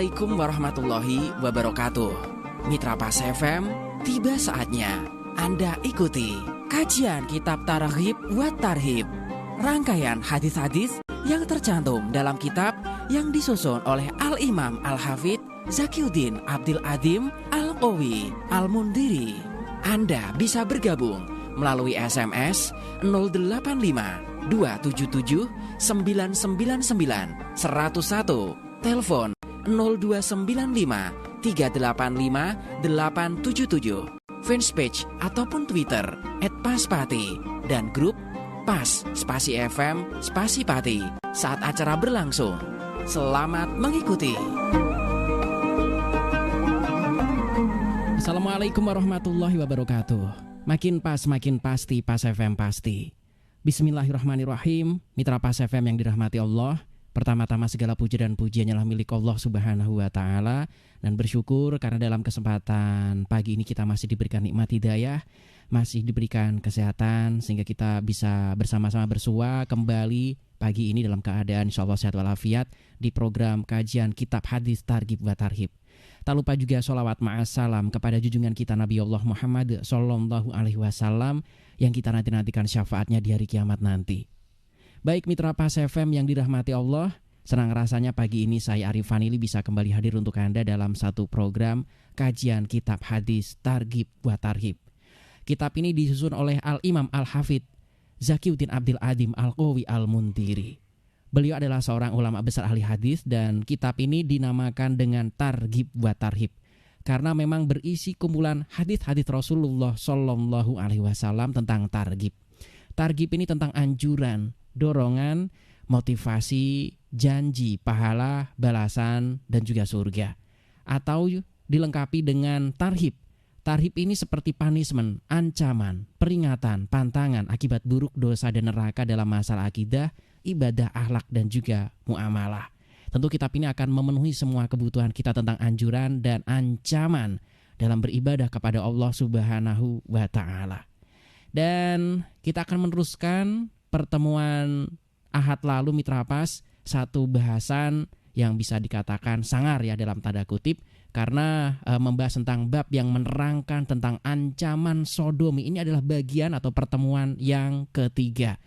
Assalamualaikum warahmatullahi wabarakatuh. Mitra Pas FM, tiba saatnya Anda ikuti kajian Kitab Targhib wa Tarhib, rangkaian hadis-hadis yang tercantum dalam kitab yang disusun oleh Al-Imam Al-Hafidz Zakiuddin Abdul Adim Al-Qawi Al-Mundiri. Anda bisa bergabung melalui SMS 085 277 999 101, telepon 0295 385 877, fanpage ataupun Twitter @paspati, dan grup Pas Spasi FM Spasi Pati saat acara berlangsung. Selamat mengikuti. Assalamualaikum warahmatullahi wabarakatuh. Makin pas, makin pasti, Pas FM pasti. Bismillahirrahmanirrahim. Mitra Pas FM yang dirahmati Allah, pertama-tama segala puji dan pujian adalah milik Allah Subhanahu wa Ta'ala, dan bersyukur karena dalam kesempatan pagi ini kita masih diberikan nikmat hidayah, masih diberikan kesehatan, sehingga kita bisa bersama-sama bersua kembali pagi ini dalam keadaan insyaallah sehat walafiat di program kajian Kitab Hadis Targhib wa Tarhib. Tak lupa juga sholawat ma'assalam kepada junjungan kita Nabi Allah Muhammad Sallallahu Alaihi Wasallam yang kita nanti-nantikan syafaatnya di hari kiamat nanti. Baik Mitra Pas FM yang dirahmati Allah, senang rasanya pagi ini saya Arif Fanili bisa kembali hadir untuk Anda dalam satu program kajian Kitab Hadis Targhib wa Tarhib. Kitab ini disusun oleh Al-Imam Al-Hafidz Zakiuddin Abdul Adim Al-Qawi Al-Mundiri. Beliau adalah seorang ulama besar ahli hadis, dan kitab ini dinamakan dengan Targhib wa Tarhib karena memang berisi kumpulan hadis-hadis Rasulullah Shallallahu Alaihi Wasallam tentang targhib. Targhib ini tentang anjuran, dorongan, motivasi, janji, pahala, balasan, dan juga surga. Atau dilengkapi dengan tarhib. Tarhib ini seperti punishment, ancaman, peringatan, pantangan akibat buruk dosa dan neraka dalam masalah akidah, ibadah, akhlak, dan juga muamalah. Tentu kitab ini akan memenuhi semua kebutuhan kita tentang anjuran dan ancaman dalam beribadah kepada Allah Subhanahu wa Ta'ala. Dan kita akan meneruskan pertemuan Ahad lalu Mitra Pas, satu bahasan yang bisa dikatakan sangar ya dalam tanda kutip, karena membahas tentang bab yang menerangkan tentang ancaman sodomi. Ini adalah bagian atau pertemuan yang ketiga.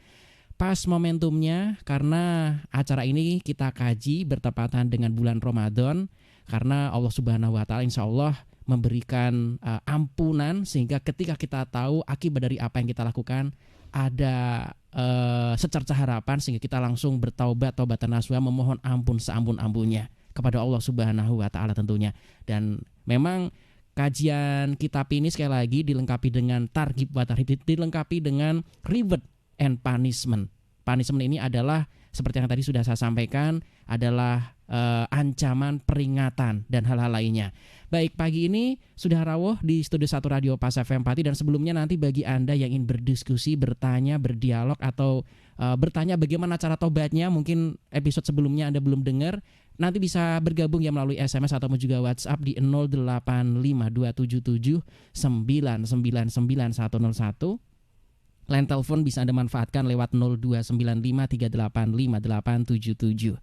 Pas momentumnya karena acara ini kita kaji bertepatan dengan bulan Ramadan, karena Allah Subhanahu wa Ta'ala insya Allah memberikan ampunan, sehingga ketika kita tahu akibat dari apa yang kita lakukan ada secerca harapan, sehingga kita langsung bertaubat, taubatan nasuha, memohon ampun seampun-ampunnya kepada Allah Subhanahu wa Ta'ala tentunya. Dan memang kajian kitab ini sekali lagi dilengkapi dengan targhib wa tarhib, dilengkapi dengan reward and punishment. Punishment ini adalah seperti yang tadi sudah saya sampaikan, adalah ancaman, peringatan, dan hal-hal lainnya. Baik, pagi ini sudah rawuh di Studio 1 Radio Pas FM Pati, dan sebelumnya nanti bagi Anda yang ingin berdiskusi, bertanya, berdialog, atau bertanya bagaimana cara tobatnya, mungkin episode sebelumnya Anda belum dengar, nanti bisa bergabung ya melalui SMS atau juga WhatsApp di 085277 999 101. Line telepon bisa Anda manfaatkan lewat 0295 385 8877.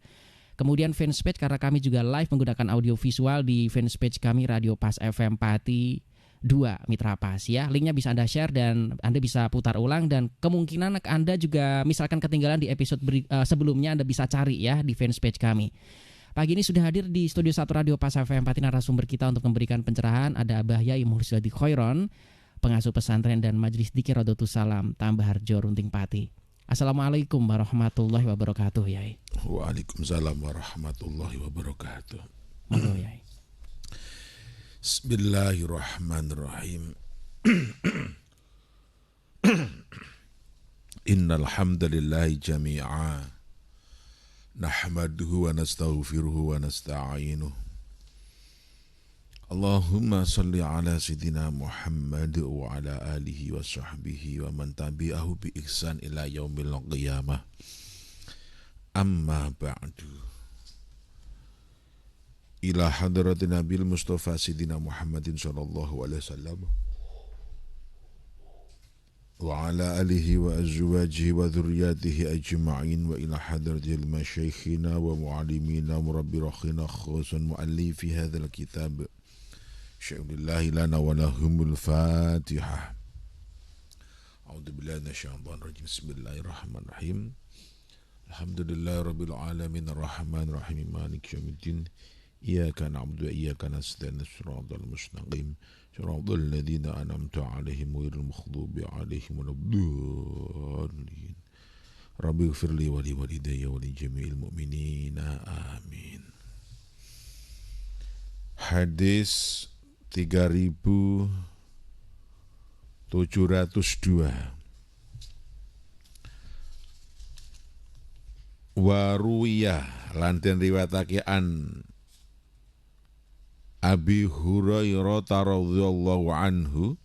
Kemudian fanpage, karena kami juga live menggunakan audio visual di fanpage kami Radio Pas FM Pati 2 Mitra Pas ya. Linknya bisa Anda share dan Anda bisa putar ulang, dan kemungkinan Anda juga misalkan ketinggalan di episode sebelumnya, Anda bisa cari ya di fanpage kami. Pagi ini sudah hadir di Studio 1 Radio Pas FM Pati narasumber kita untuk memberikan pencerahan. Ada Abah Yai Mursyidi Khairon, pengasuh pesantren dan Majelis Dzikir Rodotus Salam Tambah Harjo Runting Pati. Assalamualaikum warahmatullahi wabarakatuh, Yai. Waalaikumsalam warahmatullahi wabarakatuh. Monggo, Yai. Bismillahirrahmanirrahim. Innal hamdalillahi jami'a nahmaduhu wa nastaghfiruhu wa nasta'inuhu. Allahumma salli ala Sayyidina Muhammad wa ala alihi wa sahbihi wa man tabi'ahu bi ihsan ila yaumil qiyamah. Amma ba'du. Ila hadratin Nabil Mustafa Sayyidina Muhammadin sallallahu alaihi wasallam وعلى آله وأزواجه وذرياته أجمعين وإلى حضرة المشايخنا ومعلمينا ورب رخنا خصوصا مؤلف هذا الكتاب شهد الله لنا ولهم الفاتحة. أعوذ بالله من الشيطان الرجيم. بسم الله الرحمن الرحيم. الحمد لله رب العالمين الرحمن الرحيم مالك يوم الدين إياك نعبد وإياك نستعين الصراط المستقيم صراط الذين أنعمت عليهم غير المغضوب عليهم ولا الضالين رب اغفر لي ولوالدي ولجميع المؤمنين آمين. Hadis 3702. Waruya lanten riwayatake an Abi Hurairah radhiyallahu anhu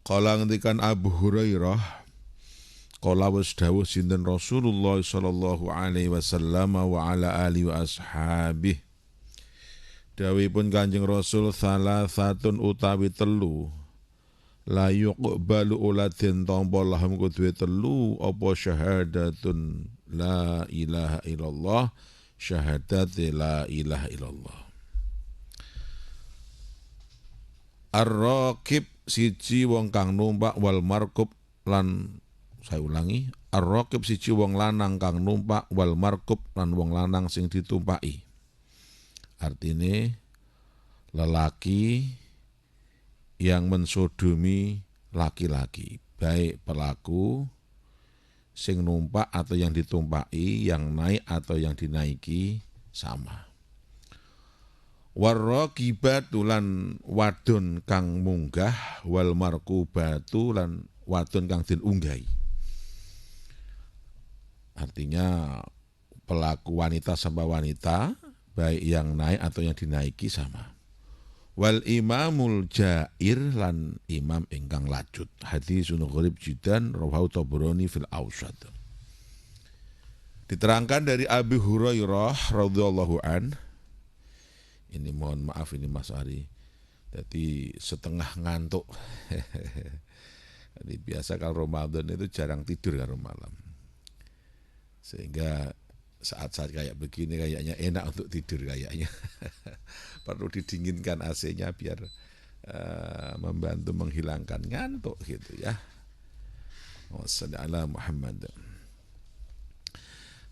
qala ngendikan Abu Hurairah qala wis dawuh sinten Rasulullah sallallahu alaihi wasallam wa ala alihi wa ashabih. Dawuhipun Kanjeng Rasul salasatun utawi telu la yuqbalu uladin tampa lahum kuduwe telu apa syahadatun la ilaha illallah syahadat la ilaha illallah. Ar-raqib siji wong kang numpak wal markub lan saya ulangi ar-raqib siji wong lanang kang numpak wal markub lan wong lanang sing ditumpaki. Artine lelaki yang mensodomi laki-laki, baik pelaku sing numpak atau yang ditumpaki, yang naik atau yang dinaiki sama. Warraqibatu lan wadon kang munggah wal marqubatu lan wadon kang den unggahi. Artinya pelaku wanita sama wanita, baik yang naik atau yang dinaiki sama. Wal imamul jair lan imam ingkang lacut. Hadisun gharib jidan rawahu Tabrani fil Awsat. Diterangkan dari Abi Hurairah radhiyallahu an. Ini mohon maaf ini Mas Ari. Jadi setengah ngantuk. Jadi biasa kalau Ramadan itu jarang tidur kalau malam. Sehingga saat-saat kayak begini kayaknya enak untuk tidur kayaknya. Perlu didinginkan AC-nya biar membantu menghilangkan ngantuk gitu ya. Wassalamualaikum Muhammad.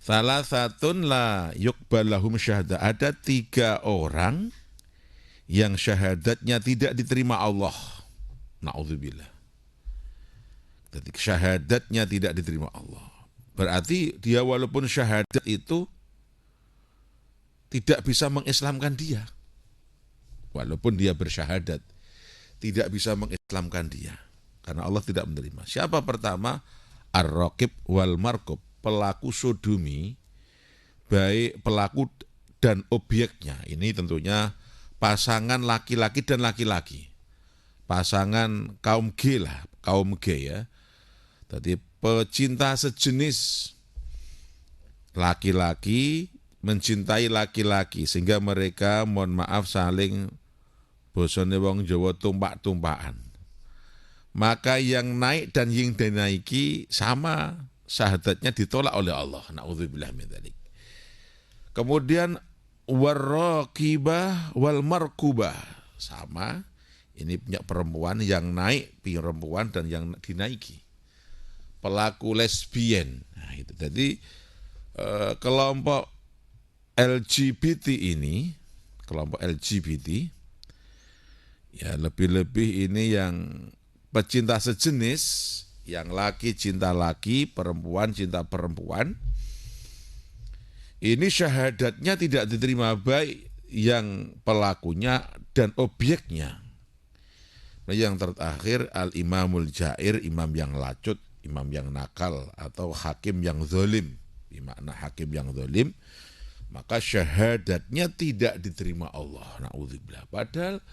Salah satun la yuqbalahum syahadah. Ada 3 orang yang syahadatnya tidak diterima Allah. Na'udzubillah. Jadi syahadatnya tidak diterima Allah. Berarti dia walaupun syahadat itu tidak bisa mengislamkan dia. Walaupun dia bersyahadat, tidak bisa mengislamkan dia. Karena Allah tidak menerima. Siapa pertama? Ar-raqib wal marqub. Pelaku sodomi, baik pelaku dan objeknya. Ini tentunya pasangan laki-laki dan laki-laki. Pasangan kaum G lah, kaum G ya. Tadi pecinta sejenis laki-laki mencintai laki-laki sehingga mereka mohon maaf saling bosone wong Jawa tumpak-tumpakan. Maka yang naik dan yang dinaiki sama, syahadatnya ditolak oleh Allah. Na'udzubillah min dzalik. Kemudian warraqibah wal marqubah sama, ini punya perempuan yang naik perempuan dan yang dinaiki. Pelaku lesbian. Nah, itu. Jadi kelompok LGBT ini, kelompok LGBT, ya lebih-lebih ini yang pecinta sejenis, yang laki cinta laki, perempuan cinta perempuan, ini syahadatnya tidak diterima baik yang pelakunya dan objeknya. Nah, yang terakhir al-imamul jair, imam yang lacut, imam yang nakal atau hakim yang zalim. Makna hakim yang zalim, maka syahadatnya tidak diterima Allah. Na'udzubillah. Padahal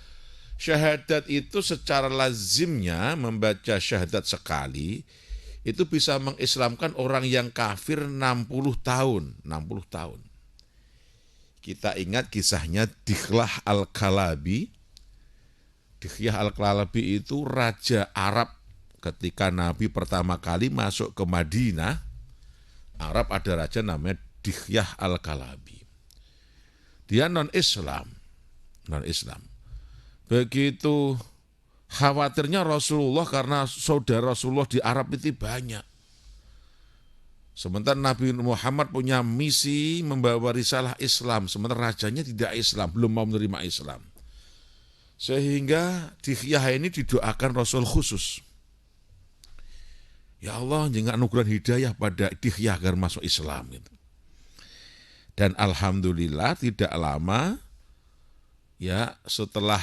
syahadat itu secara lazimnya membaca syahadat sekali itu bisa mengislamkan orang yang kafir 60 tahun. 60 tahun. Kita ingat kisahnya Dikhlah al-Kalabi Dihyah Al-Kalabi itu raja Arab ketika Nabi pertama kali masuk ke Madinah. Arab ada raja namanya Dihyah Al-Kalabi. Dia non-Islam. Begitu khawatirnya Rasulullah karena saudara Rasulullah di Arab itu banyak. Sementara Nabi Muhammad punya misi membawa risalah Islam, sementara rajanya tidak Islam, belum mau menerima Islam. Sehingga Dihyah ini didoakan Rasul khusus. Ya Allah, jangan anugerah hidayah pada Dihyah agar masuk Islam. Dan alhamdulillah tidak lama, ya setelah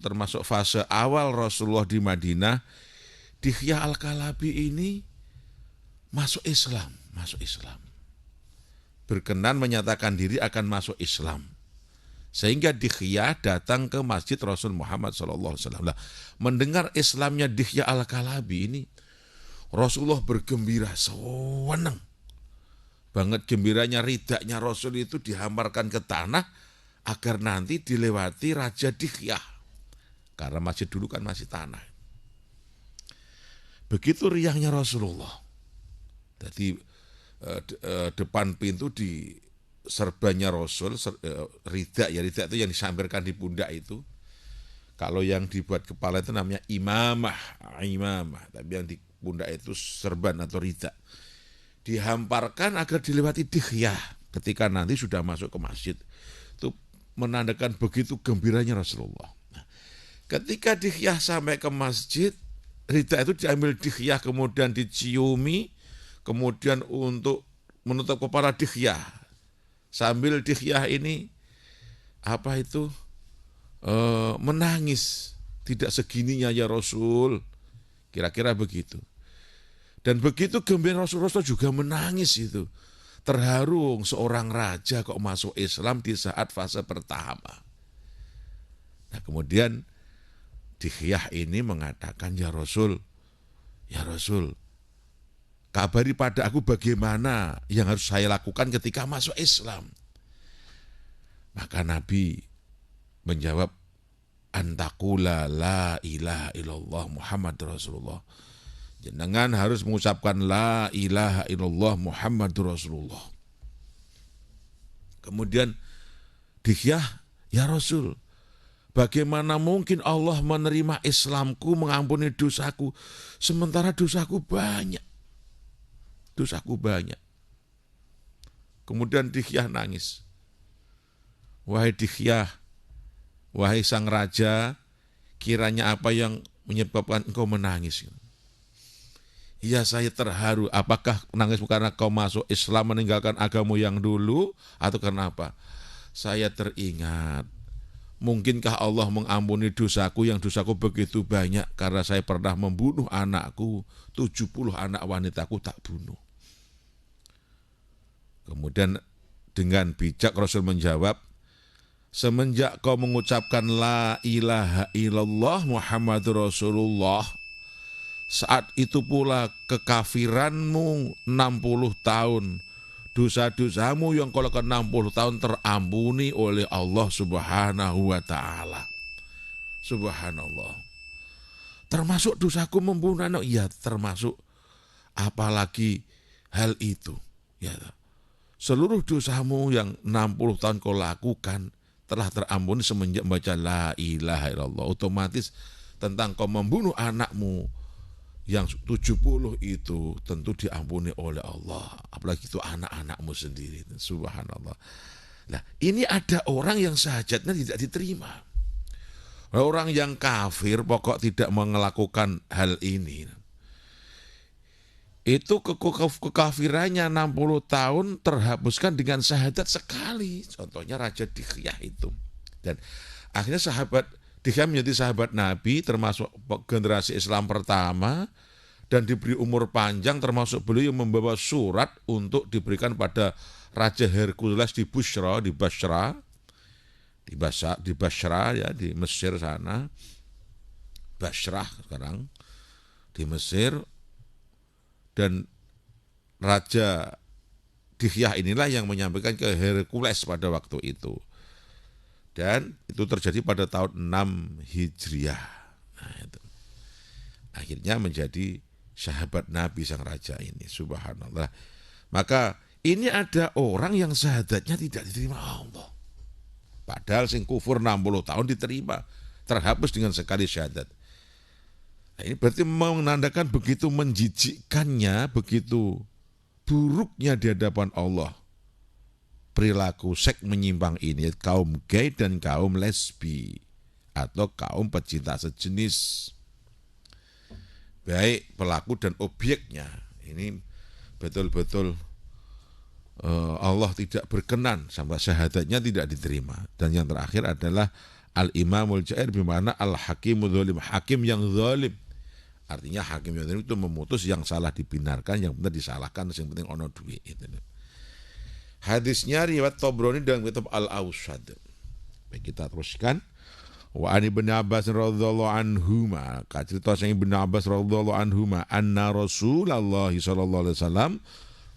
termasuk fase awal Rasulullah di Madinah, Dihyah Al-Kalabi ini masuk Islam. Berkenan menyatakan diri akan masuk Islam. Sehingga Dihyah datang ke masjid Rasul Muhammad SAW. Mendengar Islamnya Dihyah Al-Kalabi ini, Rasulullah bergembira, senang banget gembiranya, ridaknya Rasul itu dihamparkan ke tanah agar nanti dilewati Raja Dihyah. Karena masjid dulu kan masih tanah. Begitu riangnya Rasulullah. Jadi depan pintu di serbannya Rasul, ridak itu yang disampirkan di pundak itu. Kalau yang dibuat kepala itu namanya imamah, tapi yang di pundak itu serban atau ridak. Dihamparkan agar dilewati Dihyah ketika nanti sudah masuk ke masjid. Itu menandakan begitu gembiranya Rasulullah. Nah, ketika Dihyah sampai ke masjid, ridak itu diambil Dihyah kemudian diciumi, kemudian untuk menutup kepala Dihyah. Sambil Dihyah ini menangis, tidak segininya ya Rasul, kira-kira begitu. Dan begitu gembira Rasul juga menangis itu, terharu seorang raja kok masuk Islam di saat fase pertama. Nah kemudian Dihyah ini mengatakan, ya Rasul, kabari pada aku bagaimana yang harus saya lakukan ketika masuk Islam. Maka Nabi menjawab, antakula la ilaha illallah Muhammad Rasulullah. Jenengan harus mengucapkan la ilaha illallah Muhammad Rasulullah. Kemudian Dihyah, ya Rasul, bagaimana mungkin Allah menerima Islamku, mengampuni dosaku, sementara dosaku banyak. Kemudian Dihyah nangis. Wahai Dihyah, wahai sang raja, kiranya apa yang menyebabkan engkau menangis? Ya saya terharu. Apakah menangis karena kau masuk Islam meninggalkan agama yang dulu atau karena apa? Saya teringat, mungkinkah Allah mengampuni dosaku yang dosaku begitu banyak karena saya pernah membunuh anakku, 70 anak wanitaku tak bunuh. Kemudian dengan bijak Rasul menjawab, semenjak kau mengucapkan la ilaha illallah Muhammadur Rasulullah, saat itu pula kekafiranmu 60 tahun, dosa-dosamu yang kau lakukan 60 tahun terampuni oleh Allah Subhanahu wa ta'ala. Subhanallah. Termasuk dosaku membunuh anak, ya termasuk, apalagi hal itu. Ya, seluruh dosamu yang 60 tahun kau lakukan telah terampuni semenjak membaca la ilaha illallah. Otomatis tentang kau membunuh anakmu yang 70 itu tentu diampuni oleh Allah. Apalagi itu anak-anakmu sendiri. Subhanallah. Nah, ini ada orang yang sehajatnya tidak diterima. Orang yang kafir pokok tidak melakukan hal ini. Itu kekafirannya 60 tahun terhapuskan dengan syahadat sekali. Contohnya Raja Dihyah itu. Dan akhirnya Dihyah menjadi sahabat Nabi, termasuk generasi Islam pertama, dan diberi umur panjang, termasuk beliau yang membawa surat untuk diberikan pada Raja Hercules di Basra ya, di Mesir sana. Basrah sekarang di Mesir. Dan Raja Dihyah inilah yang menyampaikan ke Hercules pada waktu itu. Dan itu terjadi pada tahun 6 Hijriah. Nah, itu. Akhirnya menjadi sahabat Nabi sang raja ini, subhanallah. Maka ini ada orang yang syahadatnya tidak diterima Allah. Padahal sing kufur 60 tahun diterima, terhapus dengan sekali syahadat. Nah, ini berarti menandakan begitu menjijikkannya, begitu buruknya di hadapan Allah perilaku seks menyimpang ini, kaum gay dan kaum lesbi atau kaum pecinta sejenis. Baik pelaku dan objeknya, ini betul-betul Allah tidak berkenan sampai syahadatnya tidak diterima. Dan yang terakhir adalah al-imamul jair, bimana al-hakimul zalim, hakim yang zalim. Artinya hakim yang zalim itu memutus yang salah dibinarkan, yang benar disalahkan, yang penting ono duit itu. Hadisnya riwayat Tabrani dan kitab Al-Awsad. Baik, kita teruskan. Wa an Ibnu Abbas radhiyallahu anhuma, cerita sang Ibnu Abbas radhiyallahu anhuma, anna Rasulullah sallallahu alaihi wasallam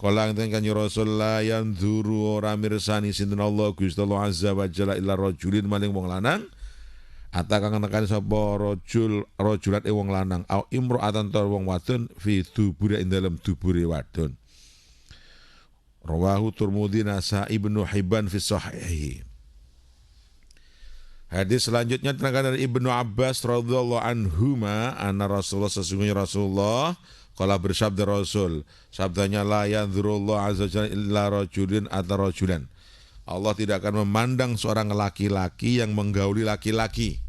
kala ngenten Rasulullah yang dzuru ora mirsani sinten Allah Gusti Allah azza wa jalla illa rajulin maling wong lanang, atakang nekani sapa rajulat wong lanang, au imra'atan tar wong wadon fi dubure ing dalem dubure wadon. Rawahu Tirmidzi, Nasa'i, Ibnu Hibban fi Sahih. Hadis selanjutnya diterangkan dari Ibnu Abbas radhiyallahu anhuma, anna Rasulullah, sesungguhnya Rasulullah kala bersabda Rasul, sabdanya la yanzurullahu azza jalla illa rajulin atau rajulan. Allah tidak akan memandang seorang laki-laki yang menggauli laki-laki.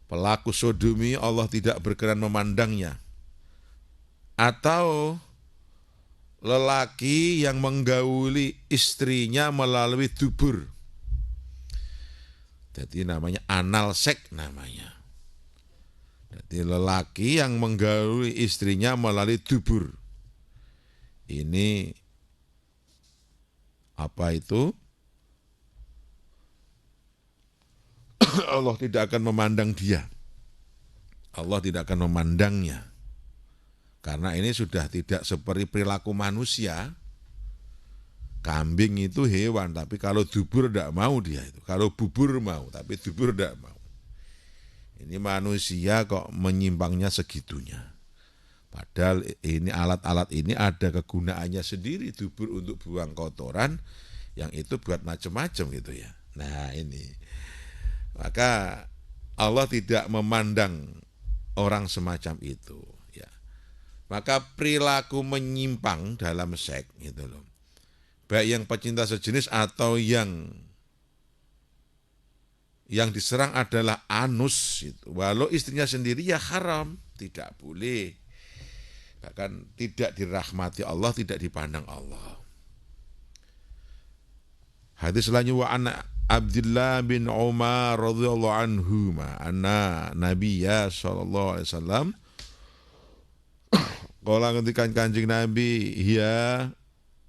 Pelaku sodomi Allah tidak berkenan memandangnya. Atau lelaki yang menggauli istrinya melalui dubur. Jadi namanya anal seks namanya. Jadi lelaki yang menggauli istrinya melalui dubur. Ini apa itu? Allah tidak akan memandang dia. Allah tidak akan memandangnya. Karena ini sudah tidak seperti perilaku manusia. Kambing itu hewan, tapi kalau dubur tidak mau dia itu. Kalau bubur mau, tapi dubur tidak mau. Ini manusia kok menyimpangnya segitunya. Padahal ini alat-alat ini ada kegunaannya sendiri. Dubur untuk buang kotoran, yang itu buat macam-macam gitu ya. Nah ini. Maka Allah tidak memandang orang semacam itu. Maka perilaku menyimpang dalam seks gitu loh. Baik yang pecinta sejenis atau yang diserang adalah anus gitu. Walau istrinya sendiri ya haram, tidak boleh. Bahkan tidak dirahmati Allah, tidak dipandang Allah. Hadis selanjutnya wa an Abdullah bin Umar radhiyallahu anhuma anna Nabiyya sallallahu alaihi wasallam kala ngendikan Kanjeng Nabi, hiya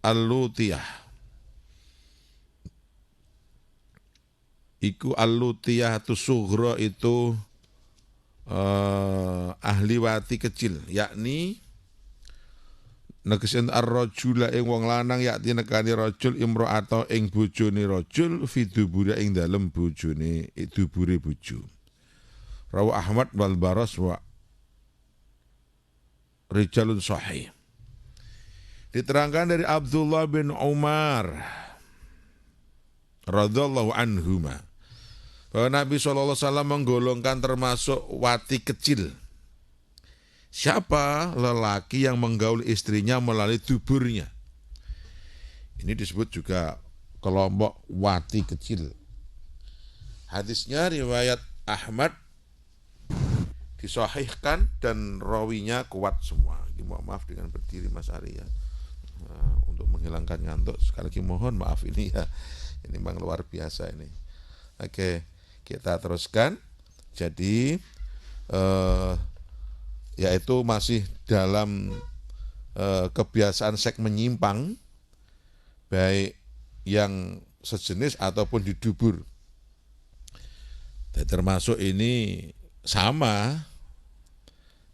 al-lutiyah. Iku al-lutiyah tu sughra itu ahliwati kecil, yakni negesen ar-rajula ing wong lanang, yakti nekani rajul imra'ata ing bojone rajul fi dubure ing dalem bojone dubure bojo. Rawu Ahmad wal Baras wa rijalun sahih. Diterangkan dari Abdullah bin Umar radhiyallahu anhuma bahwa Nabi SAW menggolongkan termasuk wati kecil siapa lelaki yang menggaul istrinya melalui duburnya. Ini disebut juga kelompok wati kecil. Hadisnya riwayat Ahmad, disahihkan dan rawinya kuat semua. Mohon maaf dengan berdiri Mas Ari ya. Untuk menghilangkan ngantuk sekali lagi mohon maaf ini ya. Ini memang luar biasa ini. Oke, kita teruskan. Jadi yaitu masih dalam kebiasaan seks menyimpang, baik yang sejenis ataupun di dubur. Dan termasuk ini sama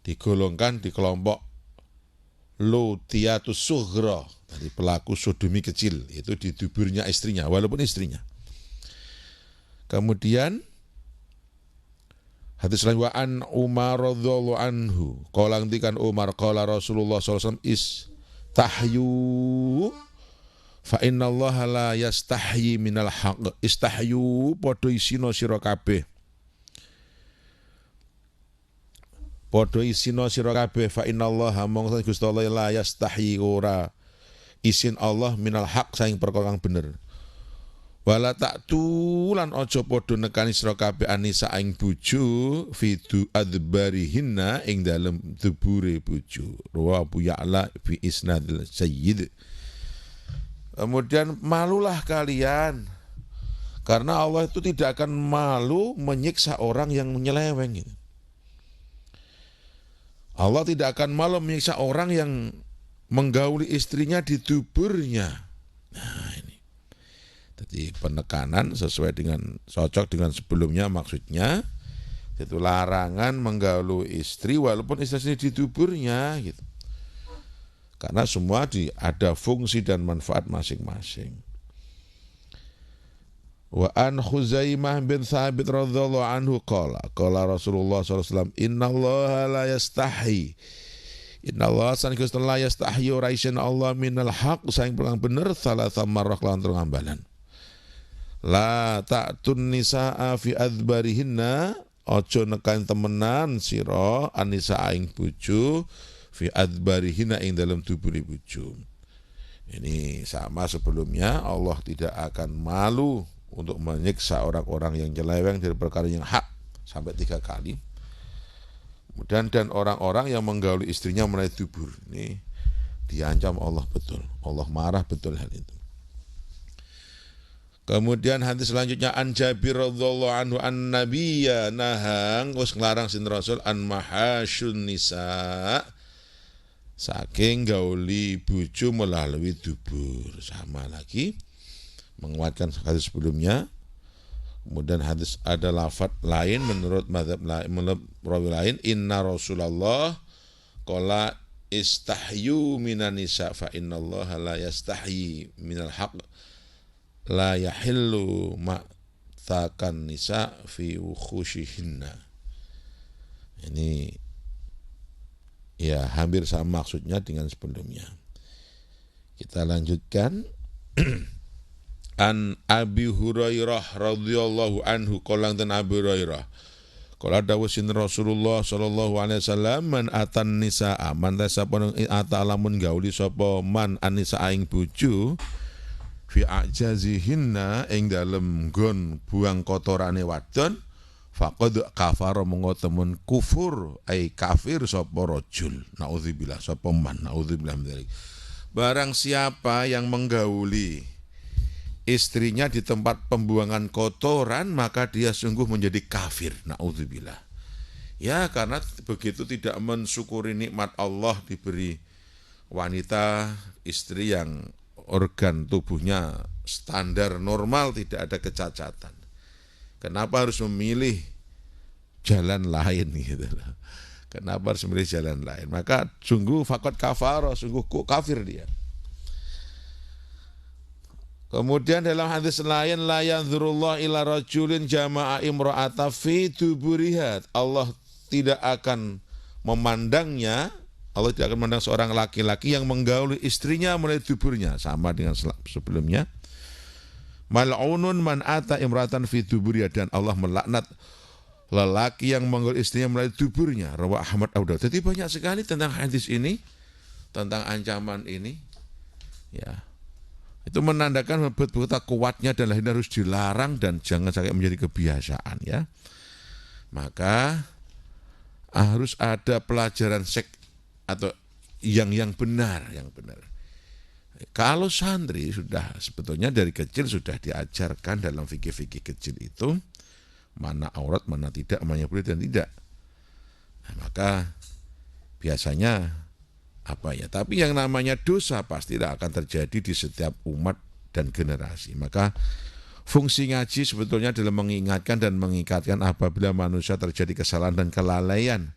digolongkan di kelompok lutiyatus sughra, dari pelaku sodomi kecil, itu di duburnya istrinya walaupun istrinya. Kemudian hadis lain wa an Umar radhiyallahu anhu qala ngendikan Umar qala Rasulullah sallallahu alaihi wasallam istahyu fa innallaha la yastahyi minal haqq. Istahyu padha isina sira kabeh. Padha isina sira kabeh fa innallaha mongso Gusti Allah la yastahyi ora isin Allah minal haq saing perkara kang bener. Wala taktulan aja padha nekani sira kabeh anisa ing bojo fidu adbarihinna ing dalem dubure bojo. Rawa Abu Ya'la fi isnadil sayyid. Kemudian malulah kalian karena Allah itu tidak akan malu menyiksa orang yang menyeleweng. Allah tidak akan malu menyiksa orang yang menggauli istrinya di duburnya. Nah ini. Jadi penekanan sesuai dengan cocok dengan sebelumnya maksudnya itu larangan menggauli istri walaupun istri di duburnya gitu. Karena semua ada fungsi dan manfaat masing-masing. Wa an Khuzaimah bin Thabit radhiyallahu anhu qala Rasulullah sallallahu alaihi wasallam innallaha la yastahi. Innallaha sanikusta la yastahi raisan Allah minal haq saing perang bener salasa marrah lan tergambalan. La ta'tun nisaa fi adbarihinna ojo nekan temenan sira anisa ing bojo fi adbarihinna ing dalam duburi bojo. Ini sama sebelumnya Allah tidak akan malu untuk menyiksa orang-orang yang nyeleweng dari perkara yang hak sampai 3 kali. Kemudian dan orang-orang yang menggauli istrinya melalui dubur. Ini diancam Allah betul. Allah marah betul hal itu. Kemudian hadis selanjutnya an Jabir radhiyallahu anhu an nabiyya nahang wis nglarang sin Rasul an mahasyun nisa saking gauli bojo melalui dubur. Sama lagi menguatkan hadis sebelumnya. Kemudian hadis ada lafaz lain menurut mazhab lain, menurut rawi lain inna Rasulullah qala istahyu minan nisa fa innallaha la yastahyi minal haqq la yahillu ma'takan nisa fi wukhushihinna. Ini ya hampir sama maksudnya dengan sebelumnya. Kita lanjutkan. An Abi Hurairah radhiyallahu anhu qala dan Abi Hurairah qala dawuhin Rasulullah sallallahu alaihi wasallam man atan nisaa man tasapun ata lamun gauli sapa man anisa ing bojo fi ajazihinna ing dalem nggon buang kotorane wadon faqad kafara monggo temen kufur ai kafir sapa rajul naudzubillah sapa man naudzubillah dzalik. Barang siapa yang menggauli istrinya di tempat pembuangan kotoran maka dia sungguh menjadi kafir naudzubillah. Ya karena begitu tidak mensyukuri nikmat Allah diberi wanita istri yang organ tubuhnya standar normal tidak ada kecacatan. Kenapa harus memilih jalan lain gitu loh. Kenapa harus memilih jalan lain? Maka sungguh faqad kafara, sungguh kafir dia. Kemudian dalam hadis lain la yanzurullah ila rajulin jama'a imra'ata fi duburihat. Allah tidak akan memandangnya, Allah tidak akan memandang seorang laki-laki yang menggauli istrinya melalui duburnya, sama dengan sebelumnya. Mal'unun man ata imra'atan fi duburihat, dan Allah melaknat lelaki yang menggauli istrinya melalui duburnya. Rawa Ahmad Abu Dawud. Jadi banyak sekali tentang hadis ini, tentang ancaman ini. Ya. Itu menandakan betapa kuatnya dan lain harus dilarang dan jangan sampai menjadi kebiasaan ya. Maka harus ada pelajaran seks atau yang benar, yang benar. Kalau santri sudah sebetulnya dari kecil sudah diajarkan dalam fikih-fikih kecil itu mana aurat, mana tidak, mana yang boleh dan tidak. Nah, maka biasanya tapi yang namanya dosa pasti tidak akan terjadi di setiap umat dan generasi. Maka fungsi ngaji sebetulnya adalah mengingatkan dan mengikatkan apabila manusia terjadi kesalahan dan kelalaian.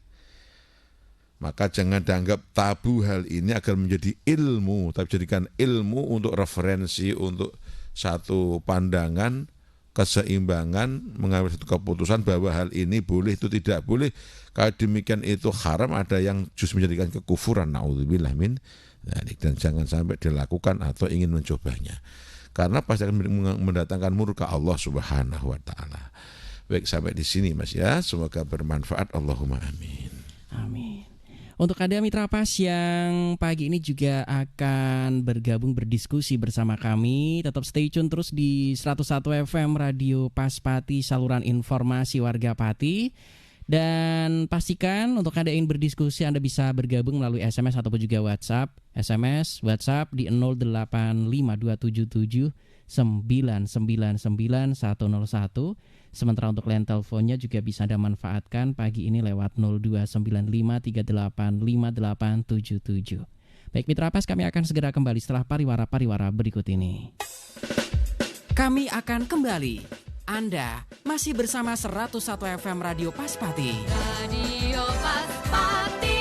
Maka jangan dianggap tabu hal ini agar menjadi ilmu, tapi jadikan ilmu untuk referensi, untuk satu pandangan keseimbangan, mengambil satu keputusan bahwa hal ini boleh, itu tidak boleh. Kalau demikian itu haram, ada yang justru menjadikan kekufuran. Naudzubillah min dzalik. Dan jangan sampai dilakukan atau ingin mencobanya, karena pasti akan mendatangkan murka Allah Subhanahu wa taala. Baik, sampai di sini Mas ya. Semoga bermanfaat. Allahumma amin. Amin. Untuk Anda Mitra Pas yang pagi ini juga akan bergabung berdiskusi bersama kami, tetap stay tune terus di 101 FM Radio Pas Pati, saluran informasi warga Pati. Dan pastikan untuk Anda yang berdiskusi, Anda bisa bergabung melalui SMS ataupun juga WhatsApp. SMS, WhatsApp di 085277 999 101. Sementara untuk line teleponnya juga bisa Anda manfaatkan pagi ini lewat 0295385877. Baik Mitra Pas, kami akan segera kembali setelah pariwara-pariwara berikut ini. Kami akan kembali. Anda masih bersama 101 FM Radio Paspati. Radio Paspati.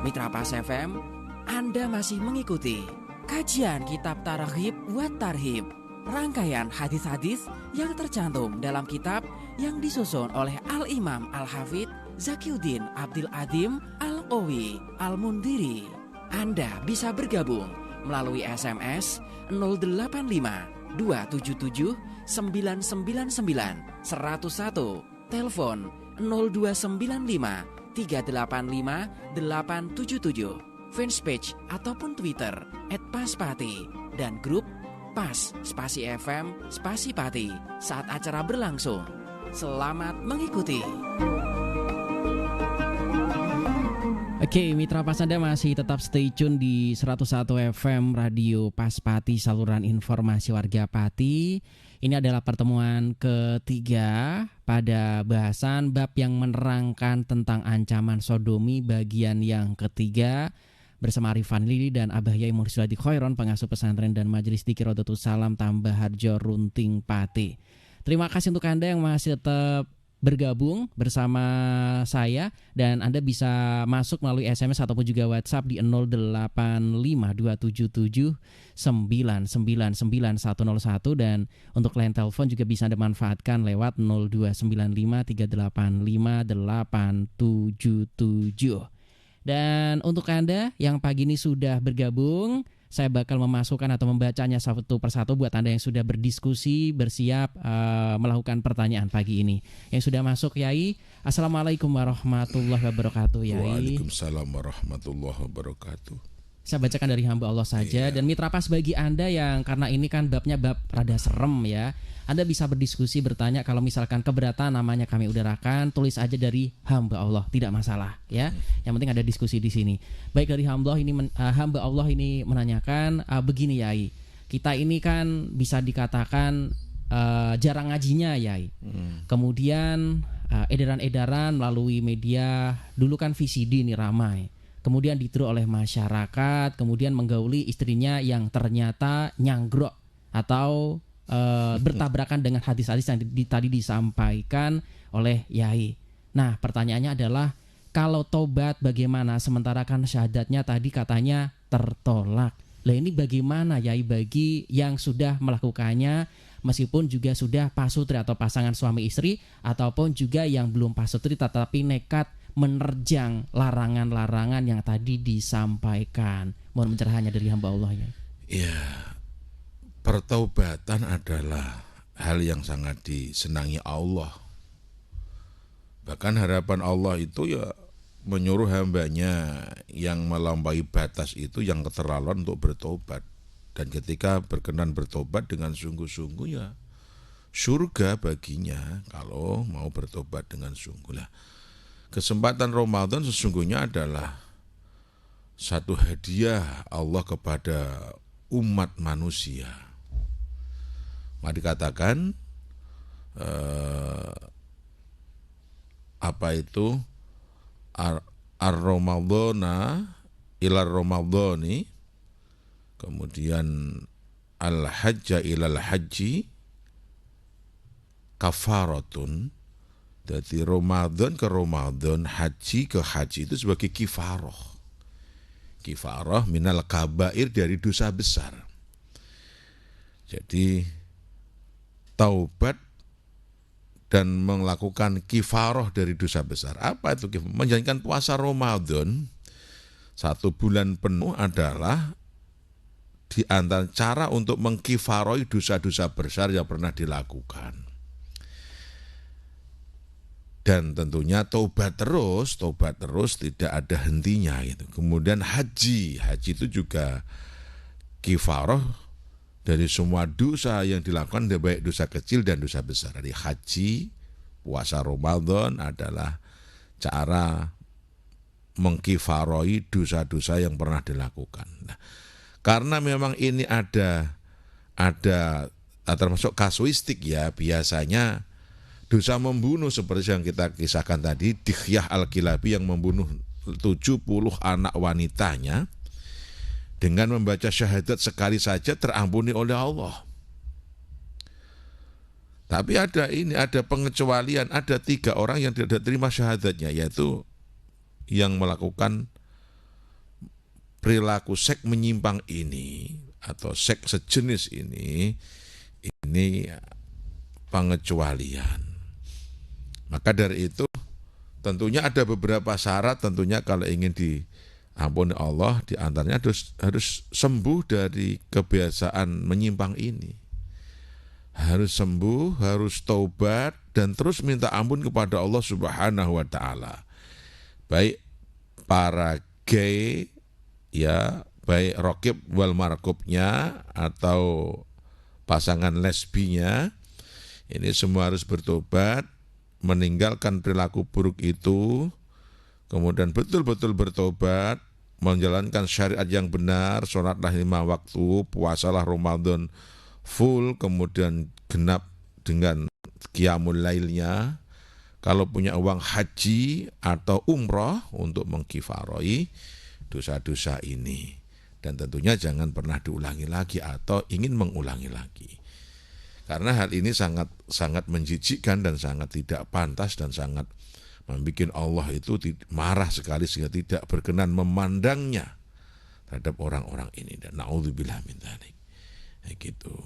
Mitra Pas FM, Anda masih mengikuti kajian Kitab Targhib wa Tarhib, rangkaian hadis-hadis yang tercantum dalam kitab yang disusun oleh Al-Imam Al-Hafidz Zakiuddin Abdul Adim Al-Qawi Al-Mundiri. Anda bisa bergabung melalui SMS 085 277 999 101, telepon 0295 385 877, fanpage ataupun Twitter @paspati, dan grup Pas Spasi FM Spasi Pati saat acara berlangsung. Selamat mengikuti. Oke, Mitra Pas, Anda masih tetap stay tune di 101 FM Radio Paspati, saluran informasi warga Pati. Ini adalah pertemuan ketiga pada bahasan bab yang menerangkan tentang ancaman sodomi bagian yang ketiga, bersama Arifan Lili dan Abah Yai Mursyadi Khairon, pengasuh pesantren dan majelis Dzikir Rodotus Salam Tambah Harjo Runting Pati. Terima kasih untuk Anda yang masih tetap bergabung bersama saya, dan Anda bisa masuk melalui SMS ataupun juga WhatsApp di 085277 999 101, dan untuk line telepon juga bisa Anda manfaatkan lewat 0295 385 877. Dan untuk Anda yang pagi ini sudah bergabung, saya bakal memasukkan atau membacanya satu persatu buat Anda yang sudah berdiskusi, bersiap melakukan pertanyaan pagi ini. Yang sudah masuk, Yai. Assalamualaikum warahmatullahi wabarakatuh, Yai. Waalaikumsalam warahmatullahi wabarakatuh. Saya bacakan dari hamba Allah saja. Dan Mitra Pas, bagi Anda yang, karena ini kan babnya bab rada serem ya, Anda bisa berdiskusi, bertanya. Kalau misalkan keberatan, namanya kami udarakan, tulis aja dari hamba Allah, tidak masalah ya. Yang penting ada diskusi di sini. Baik, dari hamba Allah ini menanyakan begini, Yai. Kita ini kan bisa dikatakan jarang ngajinya, Yai. Kemudian edaran-edaran melalui media, dulu kan VCD ini ramai. Kemudian ditiru oleh masyarakat, kemudian menggauli istrinya yang ternyata nyanggrok atau bertabrakan dengan hadis-hadis yang tadi disampaikan oleh Yai. Nah, pertanyaannya adalah, kalau tobat bagaimana? Sementara kan syahadatnya tadi katanya tertolak. Lah ini bagaimana, Yai, bagi yang sudah melakukannya meskipun juga sudah pasutri atau pasangan suami istri, ataupun juga yang belum pasutri tetapi nekat menerjang larangan-larangan yang tadi disampaikan? Mohon pencerahannya dari hamba Allah, ya. Ya, pertaubatan adalah hal yang sangat disenangi Allah. Bahkan harapan Allah itu ya menyuruh hambanya yang melampaui batas itu, yang keterlaluan, untuk bertobat. Dan ketika berkenan bertobat dengan sungguh-sungguh, ya surga baginya kalau mau bertobat dengan sungguh. Lah, kesempatan Ramadan sesungguhnya adalah satu hadiah Allah kepada umat manusia. Maka dikatakan apa itu ar-Ramadhana ilar Ramadhani, kemudian al-hajja ilal haji kafaratun. Dari Ramadan ke Ramadan, haji ke haji itu sebagai kifaroh. Kifaroh minal kabair, dari dosa besar. Jadi taubat dan melakukan kifaroh dari dosa besar. Apa itu kifaroh? Menjalankan puasa Ramadan 1 bulan penuh adalah di antara cara untuk mengkifaroi dosa-dosa besar yang pernah dilakukan. Dan tentunya taubat terus tidak ada hentinya gitu. Kemudian haji itu juga kifaroh dari semua dosa yang dilakukan, baik dosa kecil dan dosa besar. Jadi haji, puasa Ramadan adalah cara mengkifaroi dosa-dosa yang pernah dilakukan. Nah, karena memang ini ada termasuk kasuistik ya, biasanya dosa membunuh seperti yang kita kisahkan tadi, Dikhyah Al-Kilabi yang membunuh 70 anak wanitanya, dengan membaca syahadat sekali saja terampuni oleh Allah. Tapi ada pengecualian, ada 3 orang yang tidak terima syahadatnya, yaitu yang melakukan perilaku seks menyimpang ini atau seks sejenis ini pengecualian. Maka dari itu tentunya ada beberapa syarat, tentunya kalau ingin diampuni Allah, di antaranya harus sembuh dari kebiasaan menyimpang ini. Harus sembuh, harus taubat dan terus minta ampun kepada Allah Subhanahu wa taala. Baik para gay ya, baik rokib wal markubnya atau pasangan lesbinya, ini semua harus bertobat, meninggalkan perilaku buruk itu, kemudian betul-betul bertobat, menjalankan syariat yang benar, sholatlah 5 waktu, puasalah Ramadan full, kemudian genap dengan qiyamul lailnya. Kalau punya uang haji atau umroh untuk mengkifaroi dosa-dosa ini. Dan tentunya jangan pernah diulangi lagi atau ingin mengulangi lagi. Karena hal ini sangat menjijikkan dan sangat tidak pantas dan sangat membuat Allah itu marah sekali sehingga tidak berkenan memandangnya terhadap orang-orang ini. Dan na'udzubillah min dzalik. Gitu.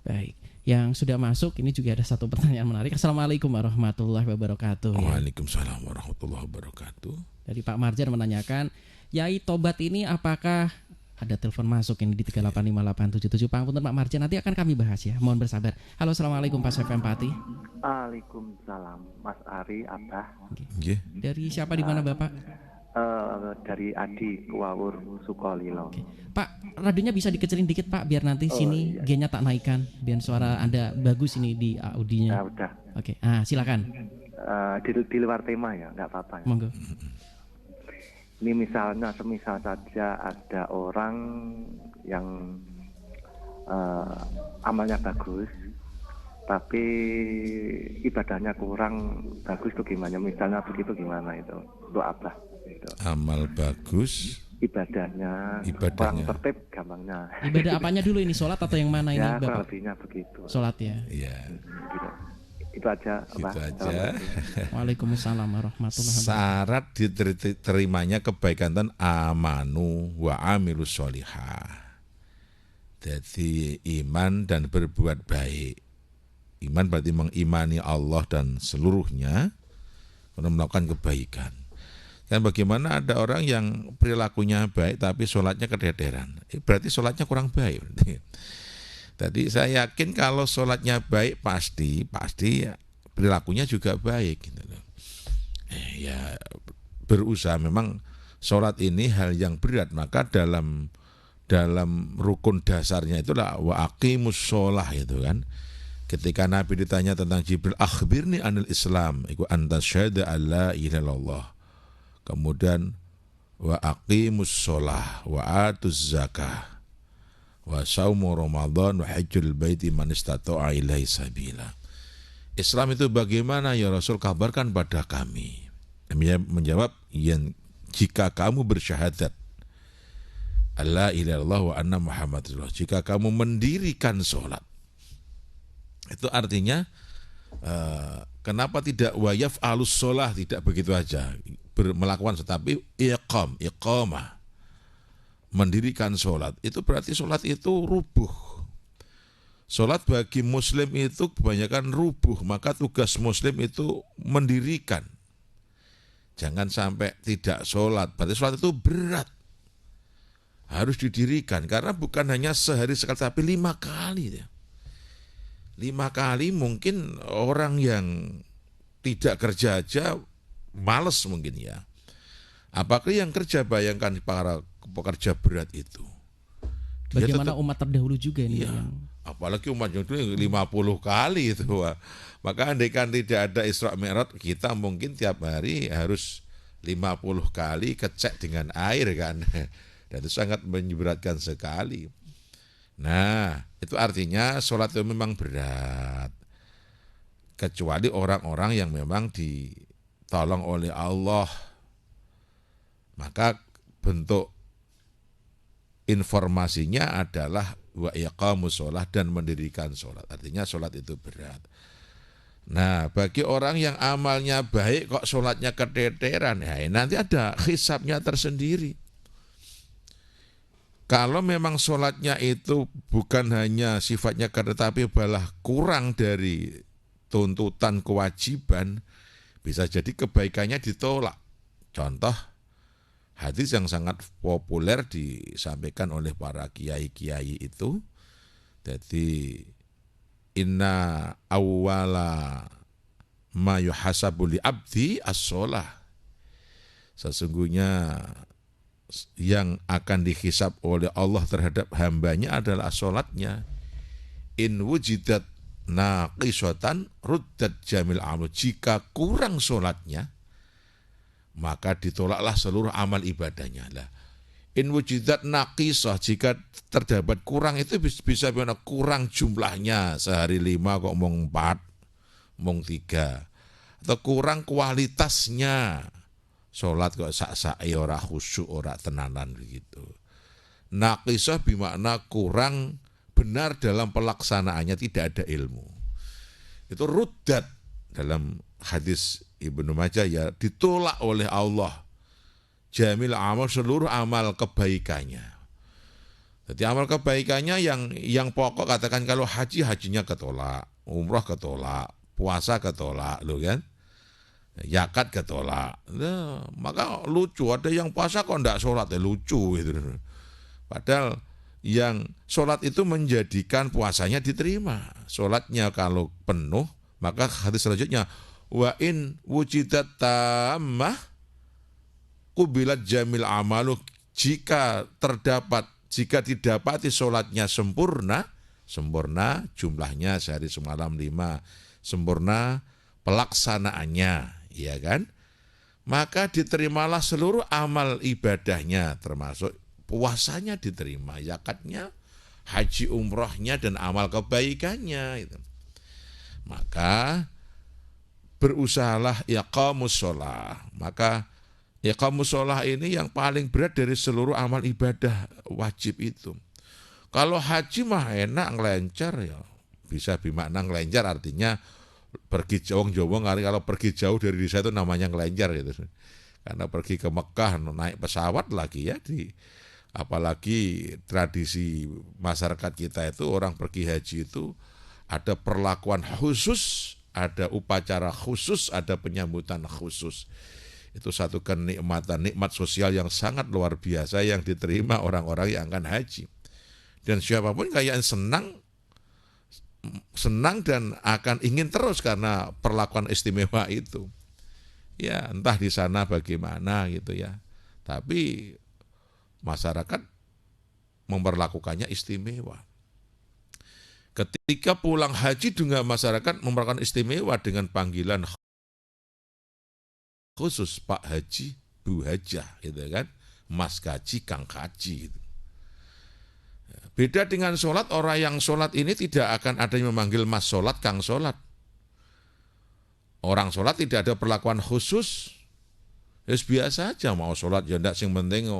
Baik. Yang sudah masuk, ini juga ada satu pertanyaan menarik. Assalamualaikum warahmatullahi wabarakatuh. Waalaikumsalam warahmatullahi wabarakatuh. Dari Pak Marjan menanyakan, Yai tobat ini apakah ada telepon masuk ini di 3858777. Punten Pak Marjan, nanti akan kami bahas ya. Mohon bersabar. Halo, assalamualaikum Pak FM Pati. Waalaikumsalam Mas Ari, Abah. Okay. Dari siapa, di mana Bapak? Dari Adi Kuwawur Sukolilo. Okay. Pak, radionya bisa dikecilin dikit Pak, biar nanti sini iya. G-nya tak naikkan, biar suara Anda bagus ini di audinya. Ya udah. Oke, silakan. Di luar tema ya, nggak apa-apa ya. Monggo. Ini semisal saja ada orang yang amalnya bagus, tapi ibadahnya kurang bagus tuh gimana? Misalnya begitu gimana itu? Untuk Abah. Gitu. Amal bagus, ibadahnya kurang tertib gampangnya. Ibadah apanya dulu ini, sholat atau yang mana ini ya, Bapak? Lebihnya begitu. Sholat ya. Iya. Gitu. Itu aja. Itu aja. Waalaikumsalam warahmatullahi wabarakatuh. Syarat diterimanya kebaikan dan amanu wa amilus sholihah. Jadi iman dan berbuat baik. Iman berarti mengimani Allah dan seluruhnya, kemudian melakukan kebaikan. Dan bagaimana ada orang yang perilakunya baik tapi sholatnya kedederan, berarti sholatnya kurang baik. Jadi saya yakin kalau sholatnya baik pasti perilakunya juga baik. Gitu. Ya berusaha, memang sholat ini hal yang berat, maka dalam rukun dasarnya itulah wa aqimus sholah itu kan. Ketika Nabi ditanya tentang Jibril, akhbirni anil Islam, iku anta syahada alla ilaha illallah. Kemudian wa aqimus sholah wa atuz zakah wa saumu Ramadan wa hajjul baiti man istata'a ilaihi sabila. Islam itu bagaimana ya Rasul, kabarkan pada kami. Dia menjawab, jika kamu bersyahadat alla ilaha illallah wa anna Muhammad rasulullah, jika kamu mendirikan sholat. Itu artinya kenapa tidak wayaf alus sholah, tidak begitu aja melakukan, tetapi iqamah, mendirikan sholat. Itu berarti sholat itu rubuh. Sholat bagi muslim itu kebanyakan rubuh, maka tugas muslim itu mendirikan. Jangan sampai tidak sholat, berarti sholat itu berat. Harus didirikan, karena bukan hanya sehari sekali, tapi 5 kali. 5 kali mungkin orang yang tidak kerja aja males mungkin ya. Apakah yang kerja, bayangkan para pekerja berat itu. Dia Bagaimana umat terdahulu juga ini iya, yang apalagi umat yang dulu 50 kali itu. Maka andaikan tidak ada Isra Mi'raj, kita mungkin tiap hari harus 50 kali kecek dengan air kan. Dan itu sangat menyeberatkan sekali. Nah, itu artinya sholat itu memang berat. Kecuali orang-orang yang memang ditolong oleh Allah. Maka bentuk informasinya adalah wa iqamus sholat, dan mendirikan sholat. Artinya sholat itu berat. Nah, bagi orang yang amalnya baik kok sholatnya keteteran, ya nanti ada hisabnya tersendiri. Kalau memang sholatnya itu bukan hanya sifatnya tetapi malah kurang dari tuntutan kewajiban, bisa jadi kebaikannya ditolak. Contoh, hadis yang sangat populer disampaikan oleh para kiai-kiai itu, jadi inna awwala ma yuhasabu li abdi as-sholah. Sesungguhnya yang akan dihisab oleh Allah terhadap hambanya adalah sholatnya. In wujidat naqisatan ruddat jamil amal. Jika kurang sholatnya, maka ditolaklah seluruh amal ibadahnya. Lah, in wujidat naqisah, jika terdapat kurang, itu bisa kurang jumlahnya, sehari 5 kok mung 4, mung 3, atau kurang kualitasnya. Sholat kok sak-sakai, ora khusyuk, ora tenanan begitu. Naqisah bermakna kurang benar dalam pelaksanaannya, tidak ada ilmu. Itu ruddat dalam hadis Ibnu Majah, ya ditolak oleh Allah. Jamil amal, seluruh amal kebaikannya. Jadi amal kebaikannya yang pokok, katakan kalau hajinya ketolak, umrah ketolak, puasa ketolak, loh kan? Zakat ketolak. Nah, maka lucu, ada yang puasa kok enggak sholat, ya lucu gitu. Padahal yang sholat itu menjadikan puasanya diterima. Sholatnya kalau penuh, maka hadis selanjutnya, wa in wujidat tammah kubilat jamil amalu. Jika didapati sholatnya sempurna jumlahnya sehari semalam 5, sempurna pelaksanaannya, ya kan? Maka diterimalah seluruh amal ibadahnya, termasuk puasanya diterima, zakatnya, haji umrohnya, dan amal kebaikannya. Itu. Maka berusahalah iqamus sholah. Maka iqamus sholah ini yang paling berat dari seluruh amal ibadah wajib itu. Kalau haji mah enak, ngelencar ya. Bisa bermakna ngelencar, artinya pergi jauh, kalau pergi jauh dari desa itu namanya ngelencar gitu. Karena pergi ke Mekah naik pesawat lagi ya, apalagi tradisi masyarakat kita itu orang pergi haji itu ada perlakuan khusus, ada upacara khusus, ada penyambutan khusus. Itu satu kenikmatan, nikmat sosial yang sangat luar biasa yang diterima orang-orang yang akan haji. Dan siapapun kayak senang dan akan ingin terus karena perlakuan istimewa itu. Ya, entah di sana bagaimana gitu ya. Tapi masyarakat memperlakukannya istimewa. Ketika pulang haji juga masyarakat memperlakukan istimewa dengan panggilan khusus, Pak Haji, Bu Hajah gitu kan. Mas Kaji, Kang Kaji gitu. Beda dengan sholat, orang yang sholat ini tidak akan ada yang memanggil mas sholat, kang sholat. Orang sholat tidak ada perlakuan khusus. Ya biasa aja, mau sholat ya enggak, sing penting.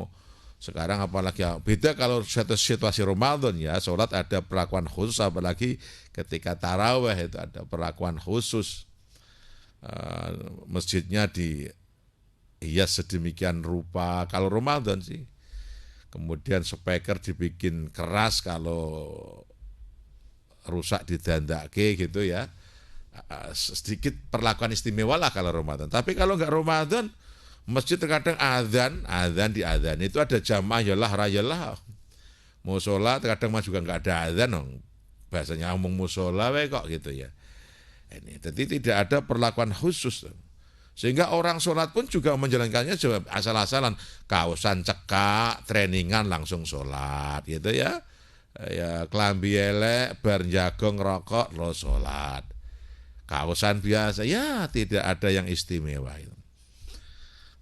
Sekarang apalagi ya, beda kalau situasi Ramadan ya, sholat ada perlakuan khusus, apalagi ketika tarawih itu ada perlakuan khusus. Masjidnya dihias sedemikian rupa kalau Ramadan sih. Kemudian speaker dibikin keras kalau rusak didandake gitu ya. Sedikit perlakuan istimewa lah kalau Ramadan. Tapi kalau nggak Ramadan, masjid terkadang azan itu ada jamaah yalah. Musola terkadang mah juga nggak ada azan dong. Bahasanya ngomong musola kok gitu ya. Ini jadi tidak ada perlakuan khusus. Sehingga orang sholat pun juga menjalankannya asal-asalan, kaosan cekak, trainingan langsung sholat gitu ya. Ya kelambi elek, bar jagong rokok lo sholat. Kaosan biasa ya tidak ada yang istimewa itu.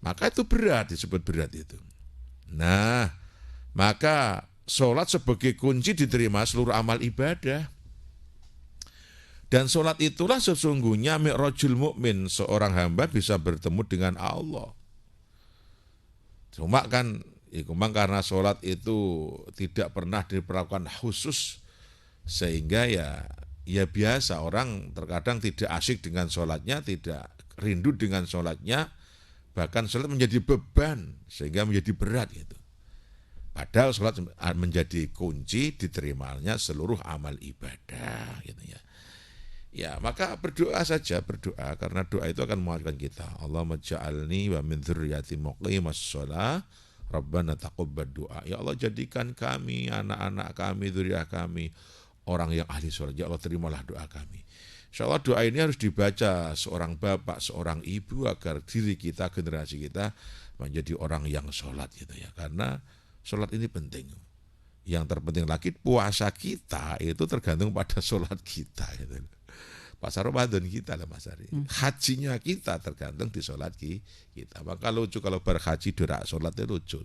Maka itu berat, disebut berat itu. Nah, maka sholat sebagai kunci diterima seluruh amal ibadah. Dan sholat itulah sesungguhnya mi'rajul mukmin, seorang hamba bisa bertemu dengan Allah. Cuma kan, karena sholat itu tidak pernah diperlakukan khusus, sehingga ya biasa orang terkadang tidak asyik dengan sholatnya, tidak rindu dengan sholatnya, bahkan sholat menjadi beban sehingga menjadi berat gitu. Padahal sholat menjadi kunci diterimanya seluruh amal ibadah gitu ya. Ya, maka berdoa saja, berdoa karena doa itu akan menguatkan kita. Allahumma ja'alni wa min dzurriyyati muqimas shalah, Rabbana taqabbal du'a. Ya Allah, jadikan kami, anak-anak kami, dzurriyyah kami orang yang ahli sholat. Ya Allah, terimalah doa kami. Insyaallah doa ini harus dibaca seorang bapak, seorang ibu agar diri kita, generasi kita menjadi orang yang sholat gitu ya. Karena sholat ini penting. Yang terpenting lagi puasa kita itu tergantung pada sholat kita gitu. Puasa Ramadan kita lah Mas Ari. Hajinya kita tergantung di sholat kita. Maka lucu kalau berhaji dorak sholatnya lucu.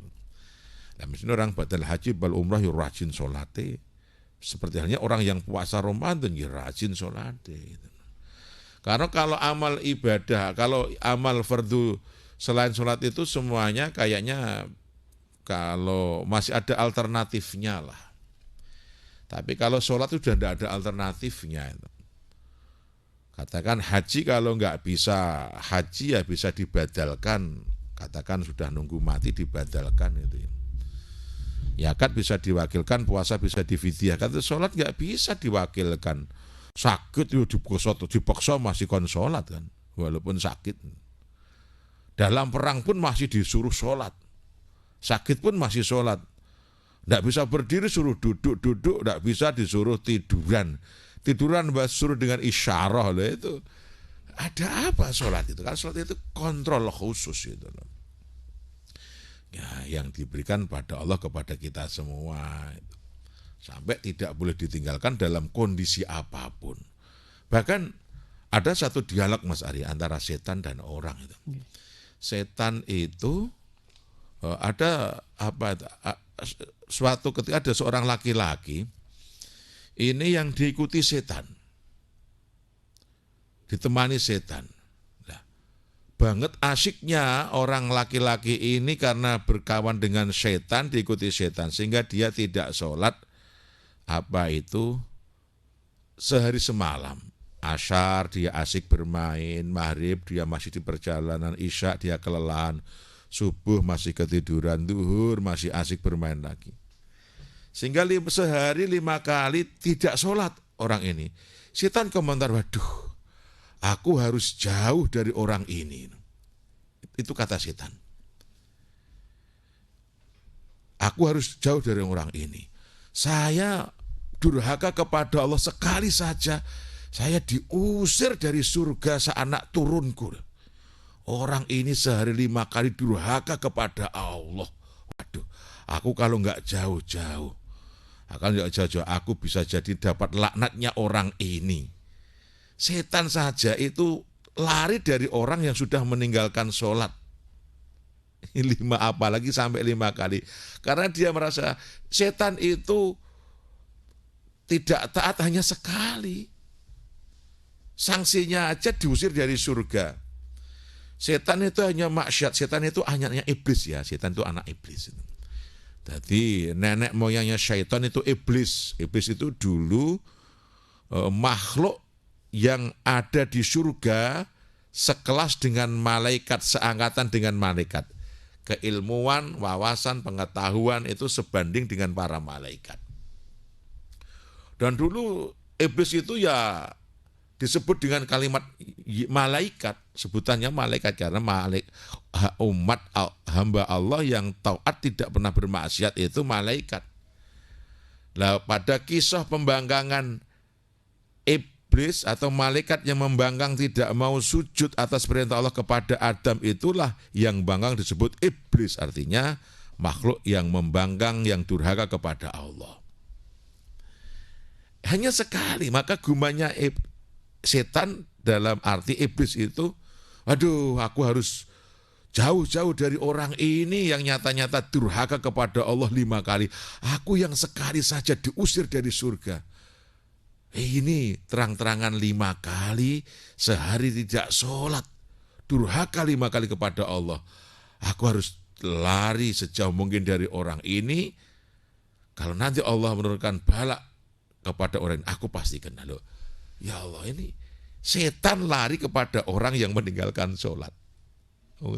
Nah misalnya orang badal haji bal umrah ya rajin sholatnya. Seperti halnya orang yang puasa Ramadan ya rajin sholatnya. Gitu. Karena kalau amal ibadah, kalau amal fardu selain sholat itu semuanya kayaknya kalau masih ada alternatifnya lah. Tapi kalau sholat itu sudah tidak ada alternatifnya. Katakan haji kalau nggak bisa haji ya bisa dibadalkan. Katakan sudah nunggu mati dibadalkan itu. Zakat bisa diwakilkan, puasa bisa difidyahkan. Sholat nggak bisa diwakilkan. Sakit itu dipaksa masih kon sholat kan, walaupun sakit. Dalam perang pun masih disuruh sholat. Sakit pun masih sholat. Nggak bisa berdiri suruh duduk, nggak bisa disuruh tiduran suruh dengan isyarah loh itu. Ada apa sholat itu? Kan sholat itu kontrol khusus itu loh. Ya, yang diberikan pada Allah kepada kita semua. Sampai tidak boleh ditinggalkan dalam kondisi apapun. Bahkan ada satu dialog Mas Ari antara setan dan orang itu. Setan itu ada suatu ketika ada seorang laki-laki ini yang diikuti setan, ditemani setan. Nah, banget asyiknya orang laki-laki ini karena berkawan dengan setan, diikuti setan, sehingga dia tidak sholat sehari semalam. Asyar dia asyik bermain, maghrib dia masih di perjalanan, isya dia kelelahan, subuh masih ketiduran, duhur masih asyik bermain lagi. Sehingga sehari 5 kali tidak sholat orang ini. Setan komentar, waduh, aku harus jauh dari orang ini. Itu kata setan. Aku harus jauh dari orang ini. Saya durhaka kepada Allah sekali saja. Saya diusir dari surga seanak turunku. Orang ini sehari 5 kali durhaka kepada Allah. Waduh, aku kalau nggak jauh-jauh, aku bisa jadi dapat laknatnya orang ini. Setan saja itu lari dari orang yang sudah meninggalkan sholat. 5 apalagi sampai 5 kali. Karena dia merasa setan itu tidak taat hanya sekali. Sanksinya aja diusir dari surga. Setan itu hanya maksiat, setan itu anaknya iblis ya. Setan itu anak iblis. Jadi nenek moyangnya syaitan itu iblis. Iblis itu dulu makhluk yang ada di surga sekelas dengan malaikat, seangkatan dengan malaikat. Keilmuan, wawasan, pengetahuan itu sebanding dengan para malaikat. Dan dulu iblis itu ya disebut dengan kalimat malaikat, sebutannya malaikat karena umat hamba Allah yang taat tidak pernah bermaksiat itu malaikat. Lah pada kisah pembangkangan iblis atau malaikat yang membangkang tidak mau sujud atas perintah Allah kepada Adam, itulah yang bangkang disebut iblis, artinya makhluk yang membangkang, yang durhaka kepada Allah. Hanya sekali, maka gumanya setan dalam arti iblis itu, aduh aku harus jauh-jauh dari orang ini yang nyata-nyata durhaka kepada Allah 5 kali. Aku yang sekali saja diusir dari surga. Ini terang-terangan 5 kali, sehari tidak sholat, durhaka 5 kali kepada Allah. Aku harus lari sejauh mungkin dari orang ini. Kalau nanti Allah menurunkan bala kepada orang ini, aku pastikan, loh, ya Allah, ini setan lari kepada orang yang meninggalkan sholat.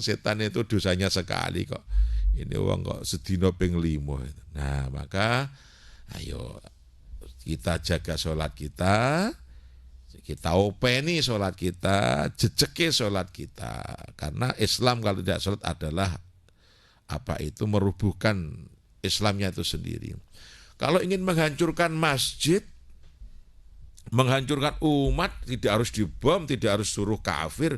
Setan itu dosanya sekali kok. Ini orang kok sedina ping 5. Nah, maka ayo kita jaga sholat kita openi sholat kita, jejeki sholat kita. Karena Islam kalau tidak sholat adalah merubuhkan Islamnya itu sendiri. Kalau ingin menghancurkan masjid, menghancurkan umat, tidak harus dibom, tidak harus suruh kafir,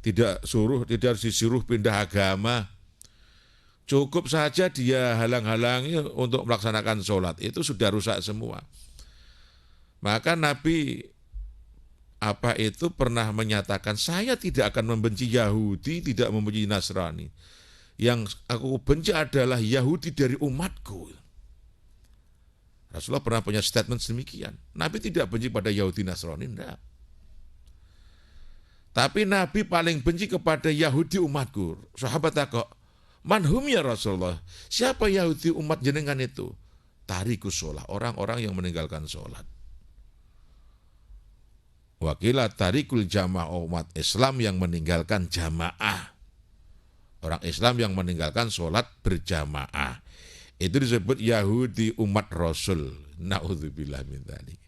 tidak harus disuruh pindah agama. Cukup saja dia halang-halangi untuk melaksanakan sholat, itu sudah rusak semua. Maka Nabi pernah menyatakan, saya tidak akan membenci Yahudi, tidak membenci Nasrani. Yang aku benci adalah Yahudi dari umatku. Rasulullah pernah punya statement demikian. Nabi tidak benci pada Yahudi Nasrani, enggak. Tapi Nabi paling benci kepada Yahudi umatku. Sahabat takut, manhum ya Rasulullah? Siapa Yahudi umat jenengan itu? Tarikus sholat, orang-orang yang meninggalkan sholat. Wakilah tarikul jamaah, umat Islam yang meninggalkan jamaah. Orang Islam yang meninggalkan sholat berjamaah. Itu disebut Yahudi umat Rasul. Na'udzubillah min dzalik.